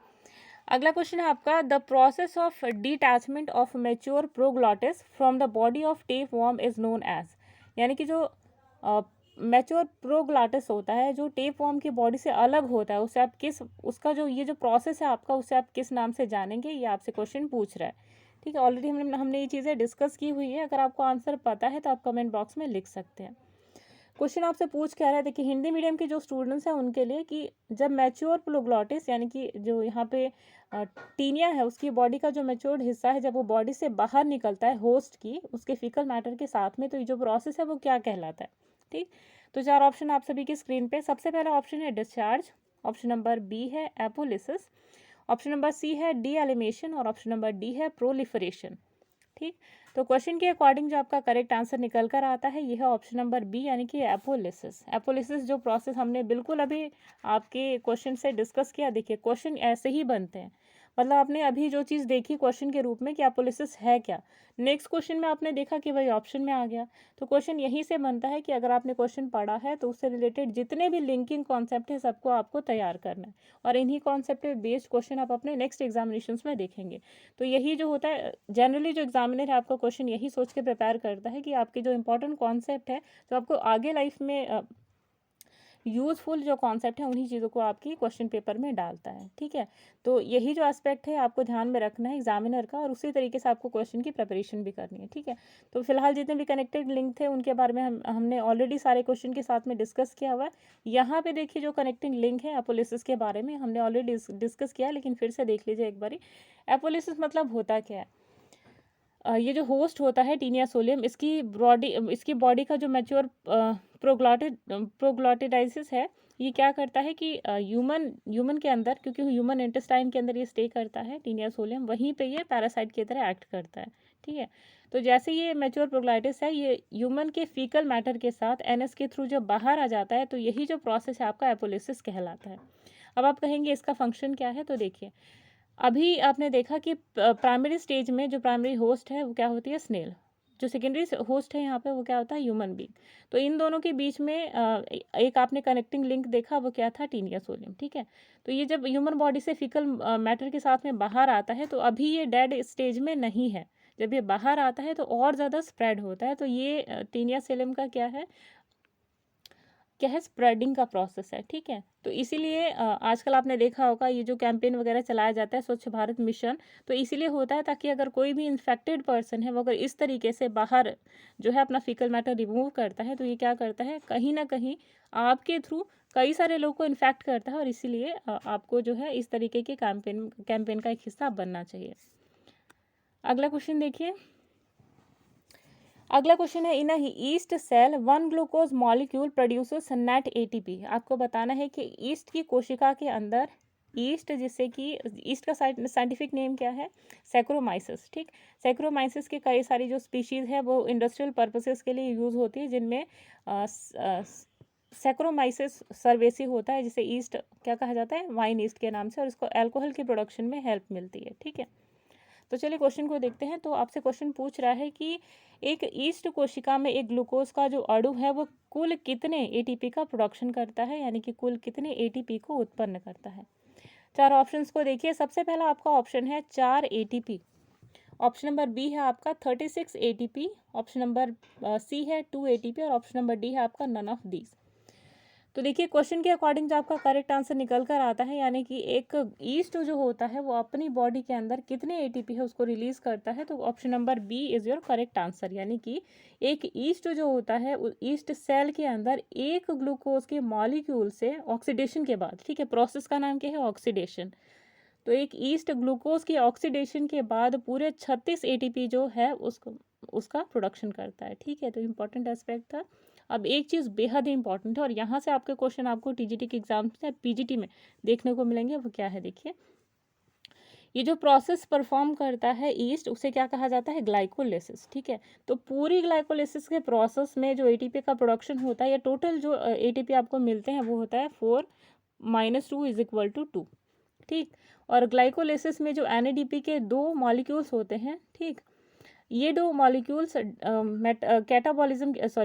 S1: अगला क्वेश्चन है आपका the process of detachment of mature proglottis from the body of tapeworm is known as, यानी कि जो मैच्योर प्रोग्लॉटिस होता है जो टेप वॉर्म की बॉडी से अलग होता है, उसे आप किस उसका जो ये जो प्रोसेस है आपका उसे आप किस नाम से जानेंगे, ये आपसे क्वेश्चन पूछ रहा है। ठीक है, ऑलरेडी हमने ये चीज़ें डिस्कस की हुई है, अगर आपको आंसर पता है तो आप कमेंट बॉक्स में लिख सकते हैं। क्वेश्चन आपसे पूछ क्या रहा है, देखिए हिंदी मीडियम के जो स्टूडेंट्स हैं उनके लिए कि जब मैच्योर प्रोग्लॉटिस यानी कि जो यहाँ पे टीनिया है उसकी बॉडी का जो मैच्योर्ड हिस्सा है जब वो बॉडी से बाहर निकलता है होस्ट की उसके फीकल मैटर के साथ में, तो ये जो प्रोसेस है वो क्या कहलाता है। ठीक, तो चार ऑप्शन आप सभी की स्क्रीन पे, सबसे पहला ऑप्शन है डिस्चार्ज, ऑप्शन नंबर बी है एपोलिसिस, ऑप्शन नंबर सी है डी एलिमिनेशन, और ऑप्शन नंबर डी है प्रोलिफरेशन। ठीक, तो क्वेश्चन के अकॉर्डिंग जो आपका करेक्ट आंसर निकल कर आता है यह है ऑप्शन नंबर बी, यानी कि एपोलिसिस। एपोलिसिस जो प्रोसेस हमने बिल्कुल अभी आपके क्वेश्चन से डिस्कस किया, देखिए क्वेश्चन ऐसे ही बनते हैं, मतलब आपने अभी जो चीज़ देखी क्वेश्चन के रूप में कि एपोलिसिस है क्या, नेक्स्ट क्वेश्चन में आपने देखा कि वही ऑप्शन में आ गया। तो क्वेश्चन यहीं से बनता है कि अगर आपने क्वेश्चन पढ़ा है तो उससे रिलेटेड जितने भी लिंकिंग कॉन्सेप्ट है सबको आपको तैयार करना है, और इन्हीं कॉन्सेप्ट पे बेस्ड क्वेश्चन आप अपने नेक्स्ट एग्जामिनेशंस में देखेंगे। तो यही जो होता है जनरली जो एग्जामिनर है आपका क्वेश्चन यही सोच के प्रिपेयर करता है कि आपके जो इंपॉर्टेंट कॉन्सेप्ट है जो आपको आगे लाइफ में यूज़फुल जो कॉन्सेप्ट है उन्हीं चीज़ों को आपकी क्वेश्चन पेपर में डालता है। ठीक है, तो यही जो एस्पेक्ट है आपको ध्यान में रखना है एग्जामिनर का, और उसी तरीके से आपको क्वेश्चन की प्रिपरेशन भी करनी है। ठीक है, तो फिलहाल जितने भी कनेक्टेड लिंक थे उनके बारे में हमने ऑलरेडी सारे क्वेश्चन के साथ में डिस्कस किया हुआ है। यहाँ पे देखिए जो कनेक्टिंग लिंक है एपोलिसिस के बारे में हमने ऑलरेडी डिस्कस किया है, लेकिन फिर से देख लीजिए एक बारी। एपोलिसिस मतलब होता क्या है, ये जो होस्ट होता है टीनिया सोलियम इसकी बॉडी का जो मैच्योर प्रोग्लॉटिडाइसिस है ये क्या करता है कि ह्यूमन के अंदर, क्योंकि ह्यूमन इंटेस्टाइन के अंदर ये स्टे करता है टीनिया सोलियम, वहीं पे ये पैरासाइट की तरह एक्ट करता है। ठीक है, तो जैसे ये मैच्योर प्रोग्लॉटिस है ये ह्यूमन के फीकल मैटर के साथ एनएस के थ्रू जब बाहर आ जाता है तो यही जो प्रोसेस है आपका एपोलिसिस कहलाता है। अब आप कहेंगे इसका फंक्शन क्या है, तो देखिए अभी आपने देखा कि प्राइमरी स्टेज में जो प्राइमरी होस्ट है वो क्या होती है स्नेल, जो सेकेंडरी होस्ट है यहाँ पे वो क्या होता है ह्यूमन बीइंग। तो इन दोनों के बीच में एक आपने कनेक्टिंग लिंक देखा वो क्या था टीनिया सोलियम। ठीक है, तो ये जब ह्यूमन बॉडी से फिकल मैटर के साथ में बाहर आता है तो अभी ये डेड स्टेज में नहीं है, जब ये बाहर आता है तो और ज़्यादा स्प्रेड होता है। तो ये टीनिया सोलियम का क्या है, क्या है, स्प्रेडिंग का प्रोसेस है, ठीक है। तो इसीलिए आजकल आपने देखा होगा ये जो कैंपेन वगैरह चलाया जाता है स्वच्छ भारत मिशन, तो इसीलिए होता है ताकि अगर कोई भी इन्फेक्टेड पर्सन है वो अगर इस तरीके से बाहर जो है अपना फीकल मैटर रिमूव करता है, तो ये क्या करता है, कहीं ना कहीं आपके थ्रू कई सारे लोगों को इन्फेक्ट करता है, और इसीलिए आपको जो है इस तरीके के कैंपेन का एक हिस्सा बनना चाहिए। अगला क्वेश्चन देखिए। अगला क्वेश्चन है, in yeast cell 1 glucose molecule produces net ATP. आपको बताना है कि ईस्ट की कोशिका के अंदर, ईस्ट जिससे कि ईस्ट का साइंटिफिक नेम क्या है, सैक्रोमाइसिस, ठीक। सैक्रोमाइसिस के कई सारी जो स्पीशीज है वो इंडस्ट्रियल पर्पसेस के लिए यूज होती है, जिनमें सैक्रोमाइसिस सर्वेसी होता है, जिसे ईस्ट क्या कहा जाता है, वाइन ईस्ट के नाम से, और इसको अल्कोहल के प्रोडक्शन में हेल्प मिलती है, ठीक है। तो चलिए क्वेश्चन को देखते हैं। तो आपसे क्वेश्चन पूछ रहा है कि एक ईस्ट कोशिका में एक ग्लूकोज का जो अणु है वो कुल कितने एटीपी का प्रोडक्शन करता है, यानी कि कुल कितने एटीपी को उत्पन्न करता है। चार ऑप्शंस को देखिए। सबसे पहला आपका ऑप्शन है 4 एटीपी, ऑप्शन नंबर बी है आपका 36 एटीपी, ऑप्शन नंबर सी है 2 एटीपी, और ऑप्शन नंबर डी है आपका नन ऑफ दीज। तो देखिए क्वेश्चन के अकॉर्डिंग जो आपका करेक्ट आंसर निकल कर आता है, यानी कि एक ईस्ट जो होता है वो अपनी बॉडी के अंदर कितने एटीपी है उसको रिलीज करता है, तो option number B is your correct answer. यानी कि एक ईस्ट जो होता है, ईस्ट सेल के अंदर एक ग्लूकोज के मॉलिक्यूल से ऑक्सीडेशन के बाद, ठीक है, प्रोसेस का नाम क्या है, ऑक्सीडेशन। तो एक ईस्ट ग्लूकोज के ऑक्सीडेशन के बाद पूरे 36 एटीपी जो है उसका प्रोडक्शन करता है, ठीक है। तो इम्पॉर्टेंट एस्पेक्ट था। अब एक चीज़ बेहद ही इंपॉर्टेंट है, और यहाँ से आपके क्वेश्चन आपको टीजीटी के एग्जाम से पीजीटी में देखने को मिलेंगे, वो क्या है देखिए। ये जो प्रोसेस परफॉर्म करता है ईस्ट, उसे क्या कहा जाता है, ग्लाइकोलिसिस, ठीक है। तो पूरी ग्लाइकोलिसिस के प्रोसेस में जो एटीपी का प्रोडक्शन होता है, या टोटल जो एटीपी आपको मिलते हैं वो होता है 4 - 2 = 2, ठीक। और ग्लाइकोलिसिस में जो एनएडीपी के 2 मॉलिक्यूल्स होते हैं, ठीक, ये 2 मॉलिक्यूल्स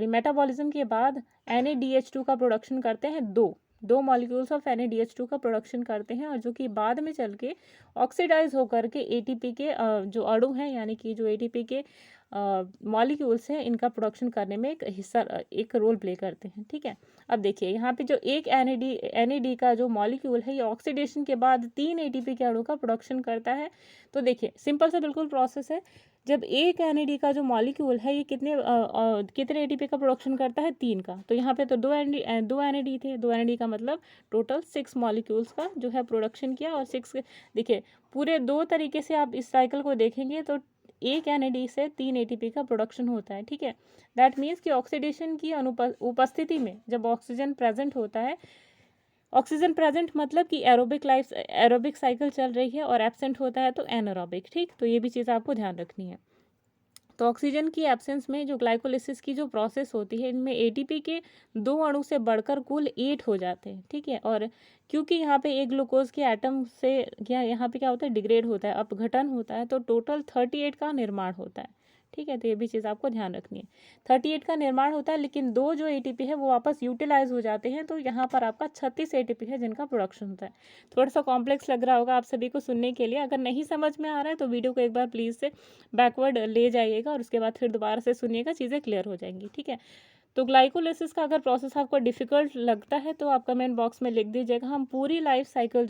S1: मेटाबॉलिज्म के बाद NADH2 का प्रोडक्शन करते हैं, दो मॉलिक्यूल्स ऑफ NADH2 का प्रोडक्शन करते हैं, और जो कि बाद में चल के ऑक्सीडाइज होकर के एटीपी के जो अणु हैं, यानी कि जो एटीपी के मॉलिक्यूल्स हैं, इनका प्रोडक्शन करने में एक रोल प्ले करते हैं, ठीक है। अब देखिए यहाँ पे जो एक NAD का जो मॉलिक्यूल है, ये ऑक्सीडेशन के बाद 3 एटीपी के अणु का प्रोडक्शन करता है। तो देखिए सिंपल सा बिल्कुल प्रोसेस है। जब एक NAD का जो मॉलिक्यूल है ये कितने एटीपी का प्रोडक्शन करता है, 3 का। तो यहाँ पे तो 2 NAD थे, 2 NAD का मतलब टोटल 6 मॉलिक्यूल्स का जो है प्रोडक्शन किया, और 6 देखिए पूरे 2 तरीके से आप इस साइकिल को देखेंगे तो एक NAD से 3 एटीपी का प्रोडक्शन होता है, ठीक है। दैट मीन्स कि ऑक्सीडेशन की उपस्थिति में जब ऑक्सीजन प्रेजेंट होता है, ऑक्सीजन प्रेजेंट मतलब कि एरोबिक साइकिल चल रही है, और एब्सेंट होता है तो एनारोबिक, ठीक। तो ये भी चीज़ आपको ध्यान रखनी है। तो ऑक्सीजन की एब्सेंस में जो ग्लाइकोलिसिस की जो प्रोसेस होती है, इनमें एटीपी के 2 अणु से बढ़कर कुल 8 हो जाते हैं, ठीक है। और क्योंकि यहाँ पे एक ग्लूकोज के एटम से यहाँ पे क्या होता है, डिग्रेड होता है, अपघटन होता है, तो टोटल 38 का निर्माण होता है, ठीक है। तो ये भी चीज़ आपको ध्यान रखनी है। 38 का निर्माण होता है, लेकिन 2 जो एटीपी है वो वापस यूटिलाइज हो जाते हैं, तो यहाँ पर आपका 36 एटीपी है जिनका प्रोडक्शन होता है। थोड़ा सा कॉम्प्लेक्स लग रहा होगा आप सभी को सुनने के लिए। अगर नहीं समझ में आ रहा है तो वीडियो को एक बार प्लीज़ से बैकवर्ड ले जाइएगा, और उसके बाद फिर दोबारा से सुनिएगा, चीज़ें क्लियर हो जाएंगी, ठीक है। तो ग्लाइकोलिसिस का अगर प्रोसेस आपको डिफ़िकल्ट लगता है तो आप कमेंट बॉक्स में लिख दीजिएगा। हम पूरी लाइफ साइकिल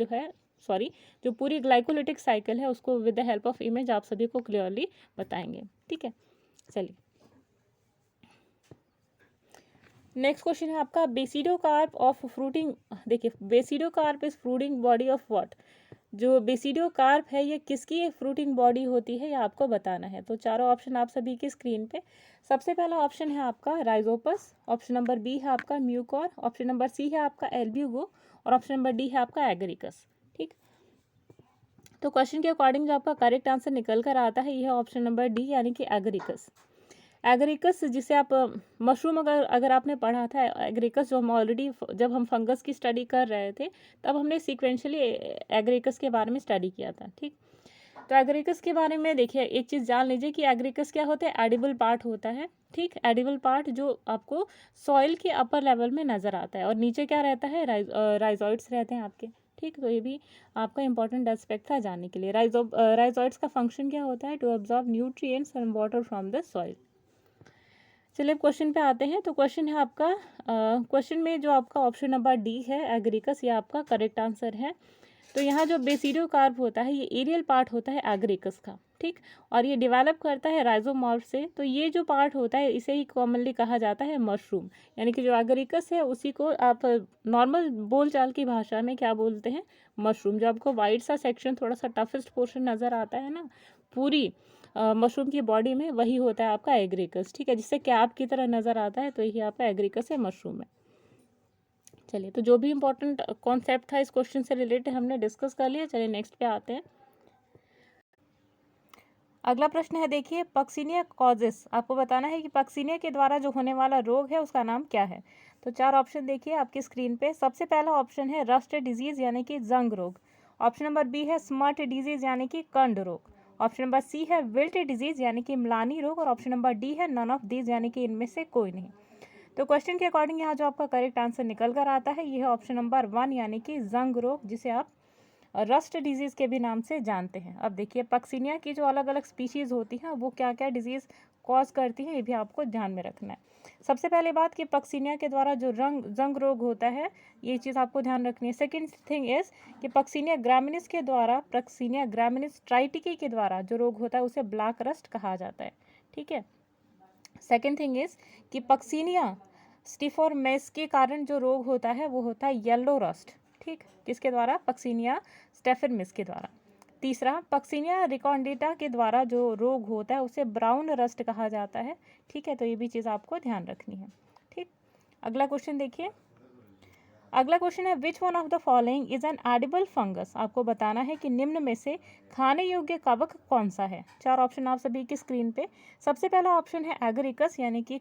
S1: जो पूरी ग्लाइकोलिटिक साइकिल है उसको with the help of image आप सभी को क्लियरली बताएंगे, ठीक है। चलिए नेक्स्ट क्वेश्चन है आपका, बेसिडोकार्प ऑफ फ्रूटिंग। देखिए basidiocarp is fruiting body of what. जो बेसिडोकार्प है ये किसकी फ्रूटिंग बॉडी होती है, ये आपको बताना है। तो चारों ऑप्शन आप सभी की स्क्रीन पे। सबसे पहला ऑप्शन है आपका राइजोपस, ऑप्शन नंबर बी है आपका म्यूकोर, ऑप्शन नंबर सी है आपका एल्ब्यूगो, और ऑप्शन नंबर डी है आपका एगरिकस, ठीक। तो क्वेश्चन के अकॉर्डिंग जो आपका करेक्ट आंसर निकल कर आता है, यह ऑप्शन नंबर डी, यानी कि एगरिकस। एगरिकस जिसे आप मशरूम अगर आपने पढ़ा था, एगरिकस जो हम ऑलरेडी जब हम फंगस की स्टडी कर रहे थे तब हमने सीक्वेंशली एगरिकस के बारे में स्टडी किया था, ठीक। तो एगरिकस के बारे में देखिए एक चीज़ जान लीजिए कि एगरिकस क्या होता है, एडिबल पार्ट होता है, ठीक। एडिबल पार्ट जो आपको सॉइल के अपर लेवल में नज़र आता है, और नीचे क्या रहता है, राइजोइड्स रहते हैं आपके, ठीक। तो ये भी आपका इंपॉर्टेंट एस्पेक्ट था जानने के लिए। राइजोइड्स का फंक्शन क्या होता है, to absorb nutrients and water from the soil. चलिए अब क्वेश्चन पे आते हैं। तो क्वेश्चन है आपका, क्वेश्चन में जो आपका ऑप्शन नंबर डी है एग्रिकस, ये आपका करेक्ट आंसर है। तो यहाँ जो बेसिडियो कार्प होता है ये एरियल पार्ट होता है एग्रिकस का, ठीक, और ये डेवलप करता है राइजोमॉर्फ से। तो ये जो पार्ट होता है इसे ही कॉमनली कहा जाता है मशरूम, यानी कि जो एग्रिकस है उसी को आप नॉर्मल बोलचाल की भाषा में क्या बोलते हैं, मशरूम। जो आपको वाइट सा सेक्शन थोड़ा सा टफेस्ट पोर्शन नज़र आता है ना पूरी मशरूम की बॉडी में, वही होता है आपका एग्रिकस, ठीक है, जिससे कैप की तरह नज़र आता है, तो यही आपका एग्रिकस है मशरूम है। चलिए, तो जो भी इंपॉर्टेंट कॉन्सेप्ट था इस क्वेश्चन से रिलेटेड हमने डिस्कस कर लिया। चलिए नेक्स्ट पे आते हैं। अगला प्रश्न है, देखिए, पक्सिनिया कॉजेस, आपको बताना है कि पक्सिनिया के द्वारा जो होने वाला रोग है उसका नाम क्या है। तो 4 ऑप्शन देखिए आपकी स्क्रीन पे। सबसे पहला ऑप्शन है रस्ट डिजीज यानी कि जंग रोग। ऑप्शन नंबर बी है स्मर्ट डिजीज यानी कि कंड रोग। ऑप्शन नंबर सी है विल्ट डिजीज यानी कि म्लानी रोग। और ऑप्शन नंबर डी है नन ऑफ दीज यानी कि इनमें से कोई नहीं। तो क्वेश्चन के अकॉर्डिंग यहाँ जो आपका करेक्ट आंसर निकल कर आता है ये है ऑप्शन नंबर 1 यानी कि जंग रोग, जिसे आप रस्ट डिजीज़ के भी नाम से जानते हैं। अब देखिए पक्सिनिया की जो अलग अलग स्पीशीज़ होती हैं वो क्या क्या डिजीज़ कॉज करती हैं, ये भी आपको ध्यान में रखना है। सबसे पहले बात कि पक्सिनिया के द्वारा जो जंग रोग होता है ये चीज़ आपको ध्यान रखनी है। सेकेंड थिंग इज़ कि पक्सिनिया ग्रामिनिस के द्वारा, पक्सिनिया ग्रामिनिस ट्राइटिकी के द्वारा जो रोग होता है उसे ब्लैक रस्ट कहा जाता है, ठीक है। सेकेंड थिंग इज़ कि पक्सिनिया स्टिफोर्मेस के कारण जो रोग होता है वो होता है येलो रस्ट, ठीक, किसके द्वारा, पक्सिनिया स्टेफिनमिस के द्वारा। तीसरा, पक्सिनिया रिकॉन्डिटा के द्वारा जो रोग होता है उसे ब्राउन रस्ट कहा जाता है, ठीक है, तो ये भी चीज़ आपको ध्यान रखनी है, ठीक। अगला क्वेश्चन देखिए। अगला क्वेश्चन है, which one of the following is an edible fungus. आपको बताना है कि निम्न में से खाने योग्य कवक कौन सा है। 4 ऑप्शन आप सभी की स्क्रीन पे। सबसे पहला ऑप्शन है एगरिकस यानी कि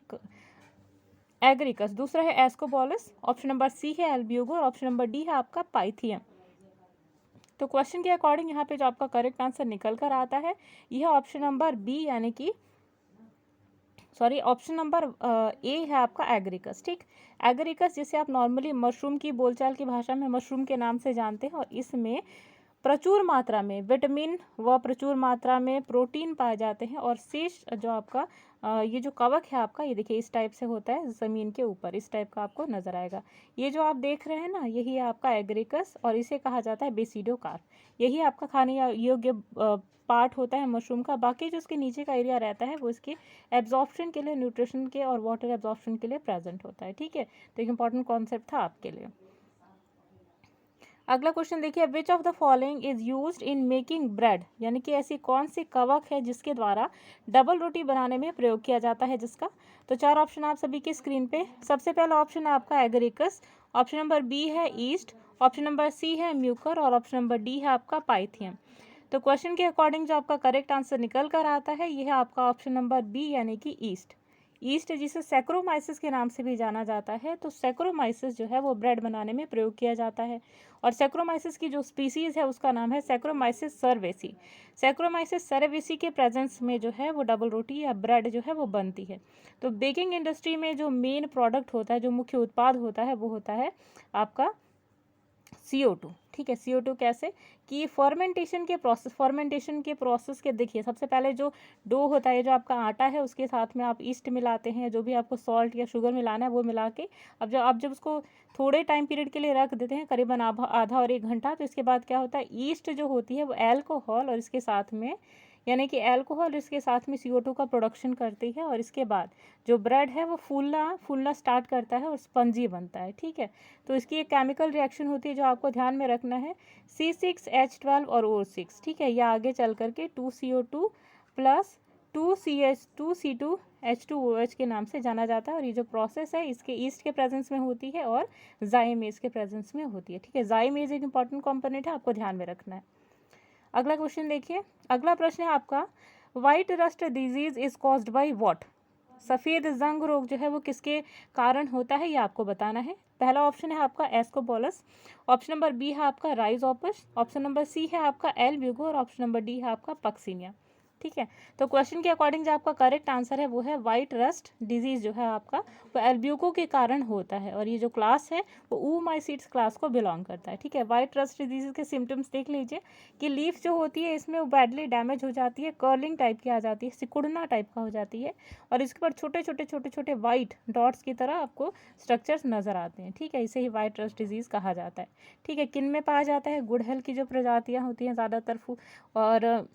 S1: एग्रिकस, दूसरा है एस्कोबोलस, ऑप्शन नंबर सी है एल्ब्यूगो और ऑप्शन नंबर डी है आपका पाइथियम। तो क्वेश्चन के अकॉर्डिंग यहाँ पे जो आपका करेक्ट आंसर निकल कर आता है यह ऑप्शन नंबर बी यानी कि ऑप्शन नंबर ए है आपका एग्रिकस, ठीक। एग्रिकस जिसे आप नॉर्मली मशरूम की बोलचाल की भाषा में मशरूम के नाम से जानते हैं, और इसमें प्रचुर मात्रा में विटामिन व प्रचुर मात्रा में प्रोटीन पाए जाते हैं। और शेष जो आपका ये जो कवक है आपका, ये देखिए इस टाइप से होता है, ज़मीन के ऊपर इस टाइप का आपको नज़र आएगा। ये जो आप देख रहे हैं ना यही है आपका एग्रिकस और इसे कहा जाता है बेसिडो कार्प। यही आपका खाने योग्य पार्ट होता है मशरूम का। बाकी जो इसके नीचे का एरिया रहता है वो इसके एब्जॉर्प्शन के लिए, न्यूट्रिशन के और वाटर एब्जॉर्प्शन के लिए प्रेजेंट होता है, ठीक है। तो एक इंपॉर्टेंट कॉन्सेप्ट था आपके लिए। अगला क्वेश्चन देखिए, विच of the following is used in making bread, यानी कि ऐसी कौन सी कवक है जिसके द्वारा डबल रोटी बनाने में प्रयोग किया जाता है जिसका। तो 4 ऑप्शन आप सभी की स्क्रीन पे। सबसे पहला ऑप्शन है आपका एगरिकस, ऑप्शन नंबर बी है ईस्ट, ऑप्शन नंबर सी है म्यूकर और ऑप्शन नंबर डी है आपका पाइथियम। तो क्वेश्चन के अकॉर्डिंग जो आपका करेक्ट आंसर निकल कर आता है यह है आपका ऑप्शन नंबर बी यानी कि ईस्ट। ईस्ट जिसे सैक्रोमाइसिस के नाम से भी जाना जाता है। तो सैक्रोमाइसिस जो है वो ब्रेड बनाने में प्रयोग किया जाता है। और सैक्रोमाइसिस की जो स्पीसीज़ है उसका नाम है सैक्रोमाइसिस सर्वेसी। सैक्रोमाइसिस सर्वेसी के प्रेजेंस में जो है वो डबल रोटी या ब्रेड जो है वो बनती है। तो बेकिंग इंडस्ट्री में जो मेन प्रोडक्ट होता है, जो मुख्य उत्पाद होता है वो होता है आपका CO2, ठीक है। CO2 कैसे कि फर्मेंटेशन के प्रोसेस के देखिए, सबसे पहले जो डो होता है, जो आपका आटा है उसके साथ में आप ईस्ट मिलाते हैं, जो भी आपको सॉल्ट या शुगर मिलाना है वो मिला के अब जब उसको थोड़े टाइम पीरियड के लिए रख देते हैं, करीबन आधा और 1 घंटा, तो इसके बाद क्या होता है, ईस्ट जो होती है वो एल्कोहल और इसके साथ में यानी कि एल्कोहल इसके साथ में CO2 का प्रोडक्शन करती है। और इसके बाद जो ब्रेड है वो फूलना स्टार्ट करता है और स्पंजी बनता है, ठीक है। तो इसकी एक केमिकल रिएक्शन होती है जो आपको ध्यान में रखना है, C6H12 और O6, ठीक है। यह आगे चल करके 2CO2 प्लस 2C2H2OH के नाम से जाना जाता है। और ये जो प्रोसेस है इसके ईस्ट के प्रेजेंस में होती है और जाइमेज के प्रेजेंस में होती है, ठीक है। जाइमेज एक इंपॉर्टेंट कंपोनेंट है, आपको ध्यान में रखना है। अगला क्वेश्चन देखिए। अगला प्रश्न है आपका, white rust disease is caused by what. सफ़ेद जंग रोग जो है वो किसके कारण होता है ये आपको बताना है। पहला ऑप्शन है आपका एस्कोबोलस, ऑप्शन नंबर बी है आपका राइजोपस, ऑप्शन नंबर सी है आपका एल्ब्यूगो और ऑप्शन नंबर डी है आपका पक्सिनिया, ठीक है। तो क्वेश्चन के अकॉर्डिंग जो आपका करेक्ट आंसर है वो है वाइट रस्ट डिजीज जो है आपका वो एल्ब्यूको के कारण होता है, और ये जो क्लास है वो oomacetes क्लास को बिलोंग करता है, ठीक है। वाइट रस्ट डिजीज के सिम्टम्स देख लीजिए कि लीफ जो होती है इसमें वो बैडली डैमेज हो जाती है, कर्लिंग टाइप की आ जाती है, सिकुड़ना टाइप का हो जाती है, और इसके ऊपर छोटे छोटे वाइट डॉट्स की तरह आपको स्ट्रक्चर्स नजर आते हैं, ठीक है। इसे ही वाइट रस्ट डिजीज कहा जाता है, ठीक है। किन में पाया जाता है? गुड़हल की जो प्रजातियां होती हैं ज़्यादातर और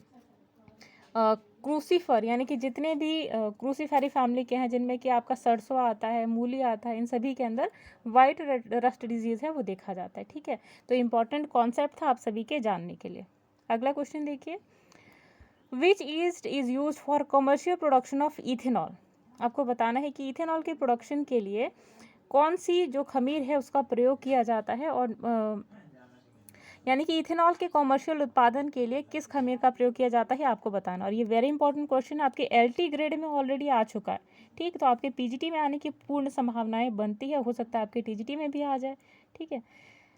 S1: क्रूसीफर यानी कि जितने भी क्रूसीफेरी फैमिली के हैं जिनमें कि आपका सरसों आता है, मूली आता है, इन सभी के अंदर वाइट रस्ट डिजीज़ है वो देखा जाता है, ठीक है। तो इम्पॉर्टेंट कॉन्सेप्ट था आप सभी के जानने के लिए। अगला क्वेश्चन देखिए, which yeast is use for commercial production of ethanol. आपको बताना है कि इथेनॉल के प्रोडक्शन के लिए कौन सी जो खमीर है उसका प्रयोग किया जाता है, और यानी कि इथेनॉल के कॉमर्शियल उत्पादन के लिए किस खमीर का प्रयोग किया जाता है आपको बताना। और ये वेरी इंपॉर्टेंट क्वेश्चन आपके एलटी ग्रेड में ऑलरेडी आ चुका है, ठीक। तो आपके पीजीटी में आने की पूर्ण संभावनाएं बनती है, हो सकता है आपके टीजीटी में भी आ जाए, ठीक है।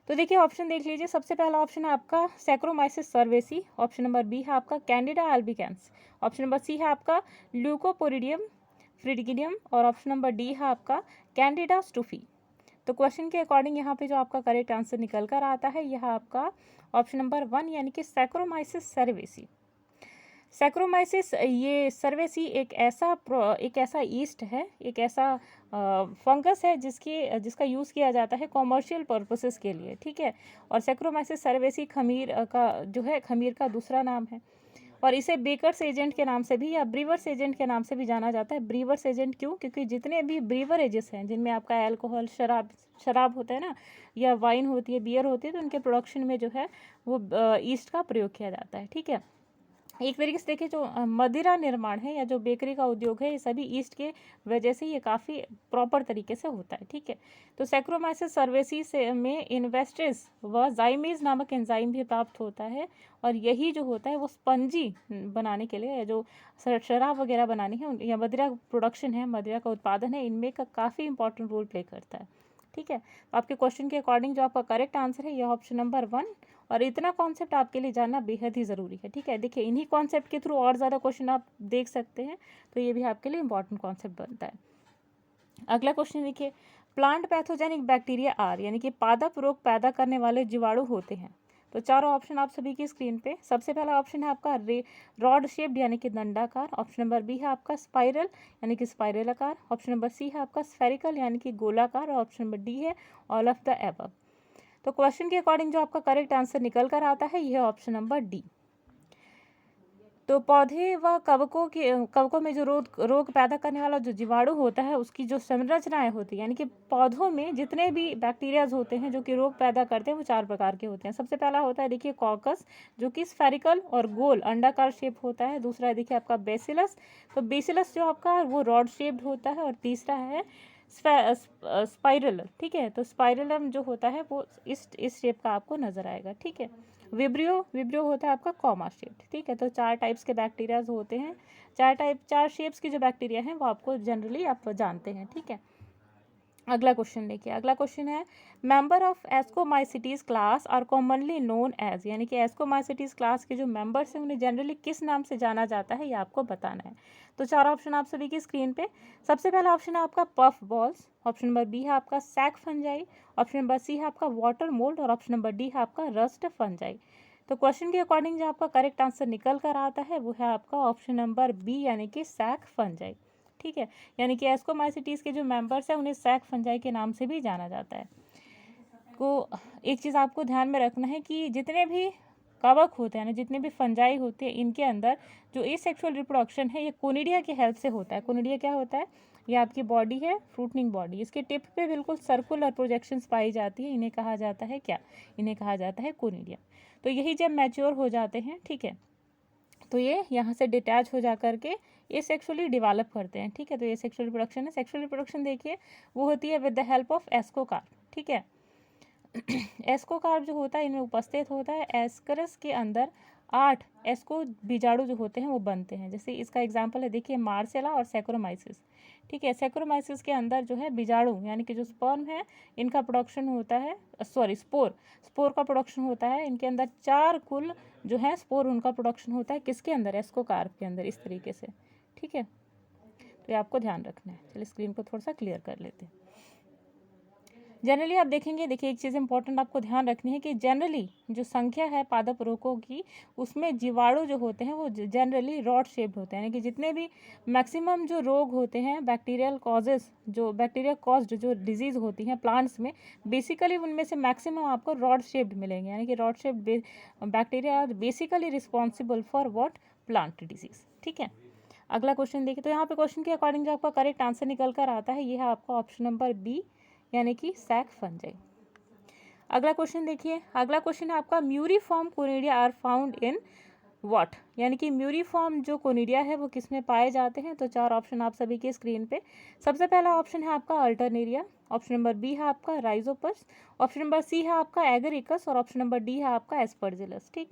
S1: तो देखिए ऑप्शन देख लीजिए, सबसे पहला ऑप्शन है आपका Saccharomyces cerevisiae, option number B है आपका Candida albicans, option number C है आपका ल्यूकोपोरिडियम फ्रिडिगिडियम, और ऑप्शन नंबर डी है आपका कैंडिडा स्टूफी। तो क्वेश्चन के अकॉर्डिंग यहाँ पे जो आपका करेक्ट आंसर निकल कर आता है यह आपका ऑप्शन नंबर 1 यानी कि सैक्रोमाइसिस सर्वेसी। सैक्रोमाइसिस ये सर्वेसी एक ऐसा ईस्ट है, एक ऐसा फंगस है जिसका यूज़ किया जाता है कॉमर्शियल पर्पसेस के लिए, ठीक है। और सैक्रोमाइसिस सर्वेसी खमीर का जो है खमीर का दूसरा नाम है, और इसे बेकर्स एजेंट के नाम से भी या ब्रीवर्स एजेंट के नाम से भी जाना जाता है। ब्रीवर्स एजेंट क्यों? क्योंकि जितने भी ब्रीवरेजेस हैं जिनमें आपका अल्कोहल शराब होता है ना, या वाइन होती है, बियर होती है, तो उनके प्रोडक्शन में जो है वो ईस्ट का प्रयोग किया जाता है, ठीक है। एक तरीके से देखिए जो मदिरा निर्माण है या जो बेकरी का उद्योग है ये सभी ईस्ट के वजह से ये काफ़ी प्रॉपर तरीके से होता है, ठीक है। तो सैक्रोमाइसिस सर्वेसी से में इन्वेस्टेस व जाइमेज नामक एंजाइम भी प्राप्त होता है, और यही जो होता है वो स्पंजी बनाने के लिए, जो शराब वगैरह बनानी है या मदिरा प्रोडक्शन है, मदिरा का उत्पादन है, इनमें का काफ़ी इंपॉर्टेंट रोल प्ले करता है, ठीक है। तो आपके क्वेश्चन के अकॉर्डिंग जो आपका करेक्ट आंसर है यह ऑप्शन नंबर 1, और इतना कॉन्सेप्ट आपके लिए जानना बेहद ही ज़रूरी है, ठीक है। देखिए इन्हीं कॉन्सेप्ट के थ्रू और ज़्यादा क्वेश्चन आप देख सकते हैं, तो ये भी आपके लिए इंपॉर्टेंट कॉन्सेप्ट बनता है। अगला क्वेश्चन देखिए, प्लांट पैथोजेनिक बैक्टीरिया आर यानी कि पादप रोग पैदा करने वाले जीवाणु होते हैं। तो चारों ऑप्शन आप सभी की स्क्रीन पे, सबसे पहला ऑप्शन है आपका रॉड शेप्ड यानी कि दंडाकार, ऑप्शन नंबर बी है आपका स्पाइरल यानी कि स्पाइरल आकार, ऑप्शन नंबर सी है आपका स्फेरिकल यानी कि गोलाकार, और ऑप्शन नंबर डी है ऑल ऑफ द एबव। तो क्वेश्चन के अकॉर्डिंग जो आपका करेक्ट आंसर निकल कर आता है यह ऑप्शन नंबर डी। तो पौधे व कवकों में जो रोग पैदा करने वाला जो जीवाणु होता है उसकी जो संरचनाएं होती है, यानी कि पौधों में जितने भी बैक्टीरियाज होते हैं जो कि रोग पैदा करते हैं वो 4 प्रकार के होते हैं। सबसे पहला होता है देखिए कॉकस, जो कि स्फेरिकल और गोल अंडाकार शेप होता है। दूसरा है देखिए आपका बेसिलस, तो बेसिलस जो आपका वो रॉड शेप्ड होता है। और तीसरा है स्पाइरल, ठीक है। तो स्पाइरलम जो होता है वो इस शेप का आपको नजर आएगा, ठीक है। विब्रियो होता है आपका कॉमा शेप्ड, ठीक है। तो 4 टाइप्स के बैक्टीरियाज होते हैं, 4 शेप्स की जो बैक्टीरिया हैं वो आपको जनरली आप जानते हैं, ठीक है। अगला क्वेश्चन देखिए, अगला क्वेश्चन है member of Ascomycetes class are commonly known as, यानी कि एस्कोमाइसिटीज क्लास के जो मेंबर्स हैं उन्हें जनरली किस नाम से जाना जाता है ये आपको बताना है। तो 4 ऑप्शन आप सभी की स्क्रीन पे, सबसे पहला ऑप्शन है आपका puff balls, option number B है आपका sac fungi, option number C है आपका वाटर मोल्ड, और ऑप्शन नंबर डी है आपका रस्ट फंजाई। तो क्वेश्चन के अकॉर्डिंग जो आपका करेक्ट आंसर निकल कर आता है वो है आपका ऑप्शन नंबर बी यानी कि सैक फंजाई, ठीक है। यानी कि एस्कोमाइसिटीज के जो मेंबर्स हैं उन्हें सैक फंजाई के नाम से भी जाना जाता है। को एक चीज़ आपको ध्यान में रखना है कि जितने भी कवक होते हैं ना, जितने भी फंजाई होते हैं, इनके अंदर जो एसेक्सुअल रिप्रोडक्शन है ये कोनिडिया की हेल्प से होता है। कोनिडिया क्या होता है? ये आपकी बॉडी है, फ्रूटनिंग बॉडी, इसके टिप पे बिल्कुल सर्कुलर प्रोजेक्शंस पाई जाती है, इन्हें कहा जाता है क्या? इन्हें कहा जाता है कोनिडिया। तो यही जब मैच्योर हो जाते हैं, ठीक है, तो ये यहाँ से डिटैच हो जा करके ये सेक्सुअली डेवलप करते हैं, ठीक है। तो ये सेक्सुअल रिप्रोडक्शन है। सेक्सुअल रिप्रोडक्शन देखिए वो होती है with the help of ascocarp, ठीक है। एस्कोकार्प जो होता है इनमें उपस्थित होता है एस्करस के अंदर 8 एस्को बीजाणु जो होते हैं वो बनते हैं। जैसे इसका एग्जाम्पल है, देखिए मार्सेला और सैक्रोमाइसिस। ठीक है, सैक्रोमाइसिस के अंदर जो है बीजाणु यानी कि जो स्पर्म है इनका प्रोडक्शन होता है, सॉरी स्पोर का प्रोडक्शन होता है। इनके अंदर 4 कुल जो है स्पोर उनका प्रोडक्शन होता है, किसके अंदर, एस्कोकार्प के अंदर, इस तरीके से। ठीक है, तो ये आपको ध्यान रखना है। चलिए स्क्रीन को थोड़ा सा क्लियर कर लेते हैं। जनरली आप देखेंगे, देखिए एक चीज़ इंपॉर्टेंट आपको ध्यान रखनी है कि जनरली जो संख्या है पादप रोगों की, उसमें जीवाणु जो होते हैं वो जनरली रॉड शेप्ड होते हैं। यानी कि जितने भी मैक्सिमम जो रोग होते हैं बैक्टीरियल कॉजेज, जो बैक्टीरिया कॉज्ड जो डिजीज़ होती हैं प्लांट्स में, बेसिकली उनमें से मैक्सिमम आपको रॉड शेप्ड मिलेंगे। यानी कि rod shaped bacteria are basically responsible for what, plant disease. ठीक है, अगला क्वेश्चन देखिए। तो यहाँ पे क्वेश्चन के अकॉर्डिंग जो आपका करेक्ट आंसर निकल कर आता है ये है आपका ऑप्शन नंबर बी, यानी कि सैक फंजाई। अगला क्वेश्चन देखिए। अगला क्वेश्चन है आपका muriform conidia are found in what, यानी कि म्यूरिफॉर्म जो कोनिडिया है वो किस में पाए जाते हैं। तो 4 ऑप्शन आप सभी के स्क्रीन पे। सबसे पहला ऑप्शन है आपका अल्टरनेरिया, ऑप्शन नंबर बी है आपका राइजोपस, ऑप्शन नंबर सी है आपका एगरिकस और ऑप्शन नंबर डी है आपका एस्परजिलस। ठीक,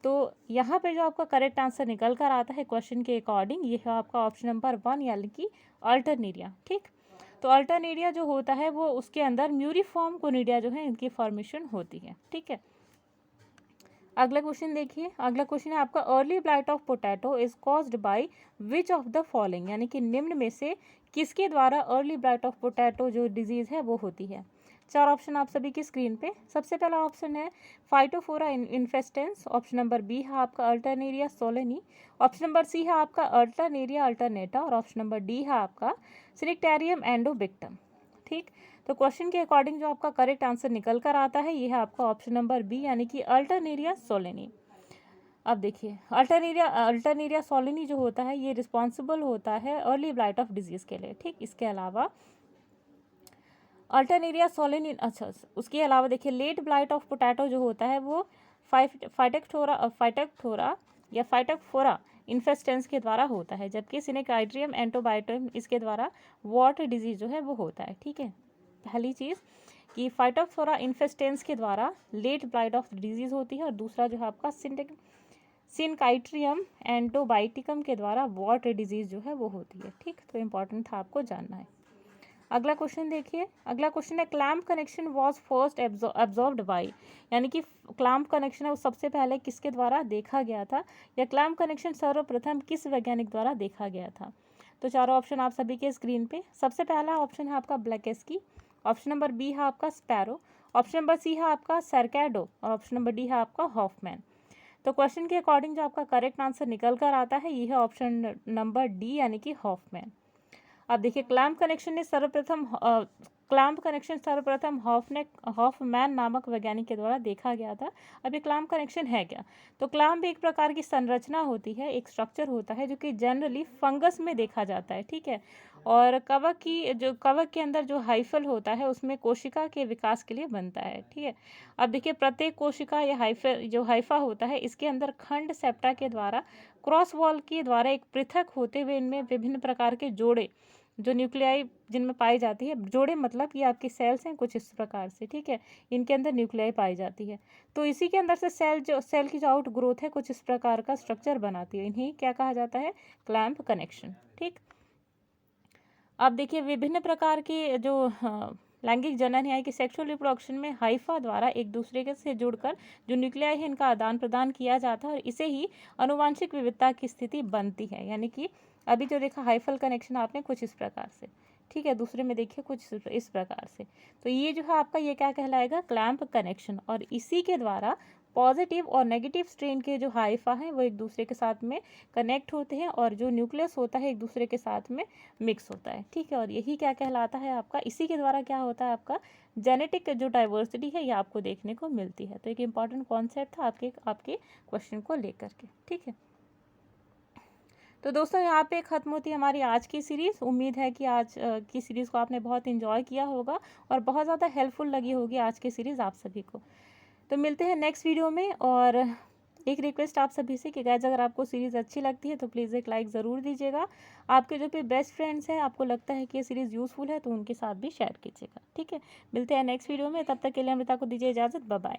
S1: तो यहाँ पे जो आपका करेक्ट आंसर निकल कर आता है क्वेश्चन के अकॉर्डिंग ये है आपका ऑप्शन नंबर 1, यानी कि अल्टरनेरिया। ठीक, तो अल्टरनेरिया जो होता है वो उसके अंदर म्यूरिफॉर्म कोनिडिया जो है इनकी फॉर्मेशन होती है। ठीक है, अगला क्वेश्चन देखिए। अगला क्वेश्चन है आपका early blight of potato is caused by which of the following, यानी कि निम्न में से किसके द्वारा अर्ली ब्लाइट ऑफ पोटैटो जो डिजीज है वो होती है। 4 ऑप्शन आप सभी की स्क्रीन पे। सबसे पहला ऑप्शन है फाइटोफोरा इन्फेस्टेंस, ऑप्शन नंबर बी है आपका अल्टरनेरिया सोलेनी, ऑप्शन नंबर सी है आपका अल्टरनेरिया अल्टरनेटा और ऑप्शन नंबर डी है आपका सिनिक्टेरियम एंडोबिक्टम। ठीक, तो क्वेश्चन के अकॉर्डिंग जो आपका करेक्ट आंसर निकल कर आता है ये है आपका ऑप्शन नंबर बी, यानी कि अल्टरनेरिया सोलेनी। अब देखिए अल्टरनेरिया सोलेनी जो होता है ये रिस्पॉन्सिबल होता है अर्ली ब्लाइट ऑफ डिजीज के लिए। ठीक, इसके अलावा अल्टरनेरिया सोलेनी, अच्छा उसके अलावा देखिए लेट ब्लाइट ऑफ पोटैटो जो होता है वो फाइटेक्टोरा या फाइटेक्फोरा इन्फेस्टेंस के द्वारा होता है, जबकि सिनेकाइड्रियम एंटोबायोटम इसके द्वारा वॉट डिजीज जो है वो होता है। ठीक है, पहली चीज़ कि फाइटोफोरा इन्फेस्टेंस के द्वारा लेट ब्लाइट ऑफ डिजीज होती है और दूसरा जो है आपका सिनकाइट्रियम एंटोबाइटिकम के द्वारा वॉट डिजीज जो है वो होती है। ठीक, तो इंपॉर्टेंट था आपको जानना है। अगला क्वेश्चन देखिए। अगला क्वेश्चन है clamp connection was first absorbed bye, यानी कि क्लैम्प कनेक्शन है वो सबसे पहले किसके द्वारा देखा गया था, या क्लैम्प कनेक्शन सर्वप्रथम किस वैज्ञानिक द्वारा देखा गया था। तो चारों ऑप्शन आप सभी के स्क्रीन पे। सबसे पहला ऑप्शन है आपका ब्लैकेस्की, ऑप्शन नंबर बी है आपका स्पैरो, ऑप्शन नंबर सी है आपका सरकैडो और ऑप्शन नंबर डी है आपका हॉफमैन। तो क्वेश्चन के अकॉर्डिंग जो आपका करेक्ट आंसर निकल कर आता है ये है ऑप्शन नंबर डी, यानी कि हॉफमैन। अब देखिए क्लैम्प कनेक्शन सर्वप्रथम हॉफमैन नामक वैज्ञानिक के द्वारा देखा गया था। अब ये क्लैम्प कनेक्शन है क्या, तो क्लैम्प एक प्रकार की संरचना होती है, एक स्ट्रक्चर होता है जो कि जनरली फंगस में देखा जाता है। ठीक है, और कवक के अंदर जो हाइफल होता है उसमें कोशिका के विकास के लिए बनता है। ठीक है, अब देखिए प्रत्येक कोशिका या हाइफा होता है इसके अंदर खंड सेप्टा के द्वारा क्रॉस वॉल के द्वारा एक पृथक होते हुए इनमें विभिन्न प्रकार के जोड़े जो न्यूक्लियाई जिनमें पाई जाती है, जोड़े मतलब ये आपकी सेल्स हैं कुछ इस प्रकार से। ठीक है, इनके अंदर न्यूक्लियाई पाई जाती है, तो इसी के अंदर से सेल की जो आउट ग्रोथ है कुछ इस प्रकार का स्ट्रक्चर बनाती है। इन्हीं क्या कहा जाता है, क्लैम्प कनेक्शन। ठीक, अब देखिए विभिन्न प्रकार के जो लैंगिक जनन है कि सेक्सुअल रिप्रोडक्शन में हाइफा द्वारा एक दूसरे के से जुड़कर जो न्यूक्लियाई है इनका आदान प्रदान किया जाता है और इसे ही अनुवांशिक विविधता की स्थिति बनती है। यानी कि अभी जो देखा हाइफल कनेक्शन आपने कुछ इस प्रकार से, ठीक है, दूसरे में देखिए कुछ इस प्रकार से, तो ये जो है आपका ये क्या कहलाएगा, क्लैम्प कनेक्शन। और इसी के द्वारा पॉजिटिव और नेगेटिव स्ट्रेन के जो हाइफा हैं वो एक दूसरे के साथ में कनेक्ट होते हैं और जो न्यूक्लियस होता है एक दूसरे के साथ में मिक्स होता है। ठीक है, और यही क्या कहलाता है आपका, इसी के द्वारा क्या होता है आपका जेनेटिक जो डाइवर्सिटी है ये आपको देखने को मिलती है। तो एक इम्पॉर्टेंट कॉन्सेप्ट था आपके क्वेश्चन को लेकर के। ठीक है, तो दोस्तों यहाँ पे ख़त्म होती है हमारी आज की सीरीज़। उम्मीद है कि आज की सीरीज़ को आपने बहुत इन्जॉय किया होगा और बहुत ज़्यादा हेल्पफुल लगी होगी आज की सीरीज़ आप सभी को। तो मिलते हैं नेक्स्ट वीडियो में, और एक रिक्वेस्ट आप सभी से कि गाइस अगर आपको सीरीज़ अच्छी लगती है तो प्लीज़ एक लाइक ज़रूर दीजिएगा। आपके जो भी बेस्ट फ्रेंड्स हैं आपको लगता है कि ये सीरीज़ यूज़फुल है तो उनके साथ भी शेयर कीजिएगा। ठीक है, मिलते हैं नेक्स्ट वीडियो में, तब तक के लिए अमृता को दीजिए इजाज़त। Bye bye.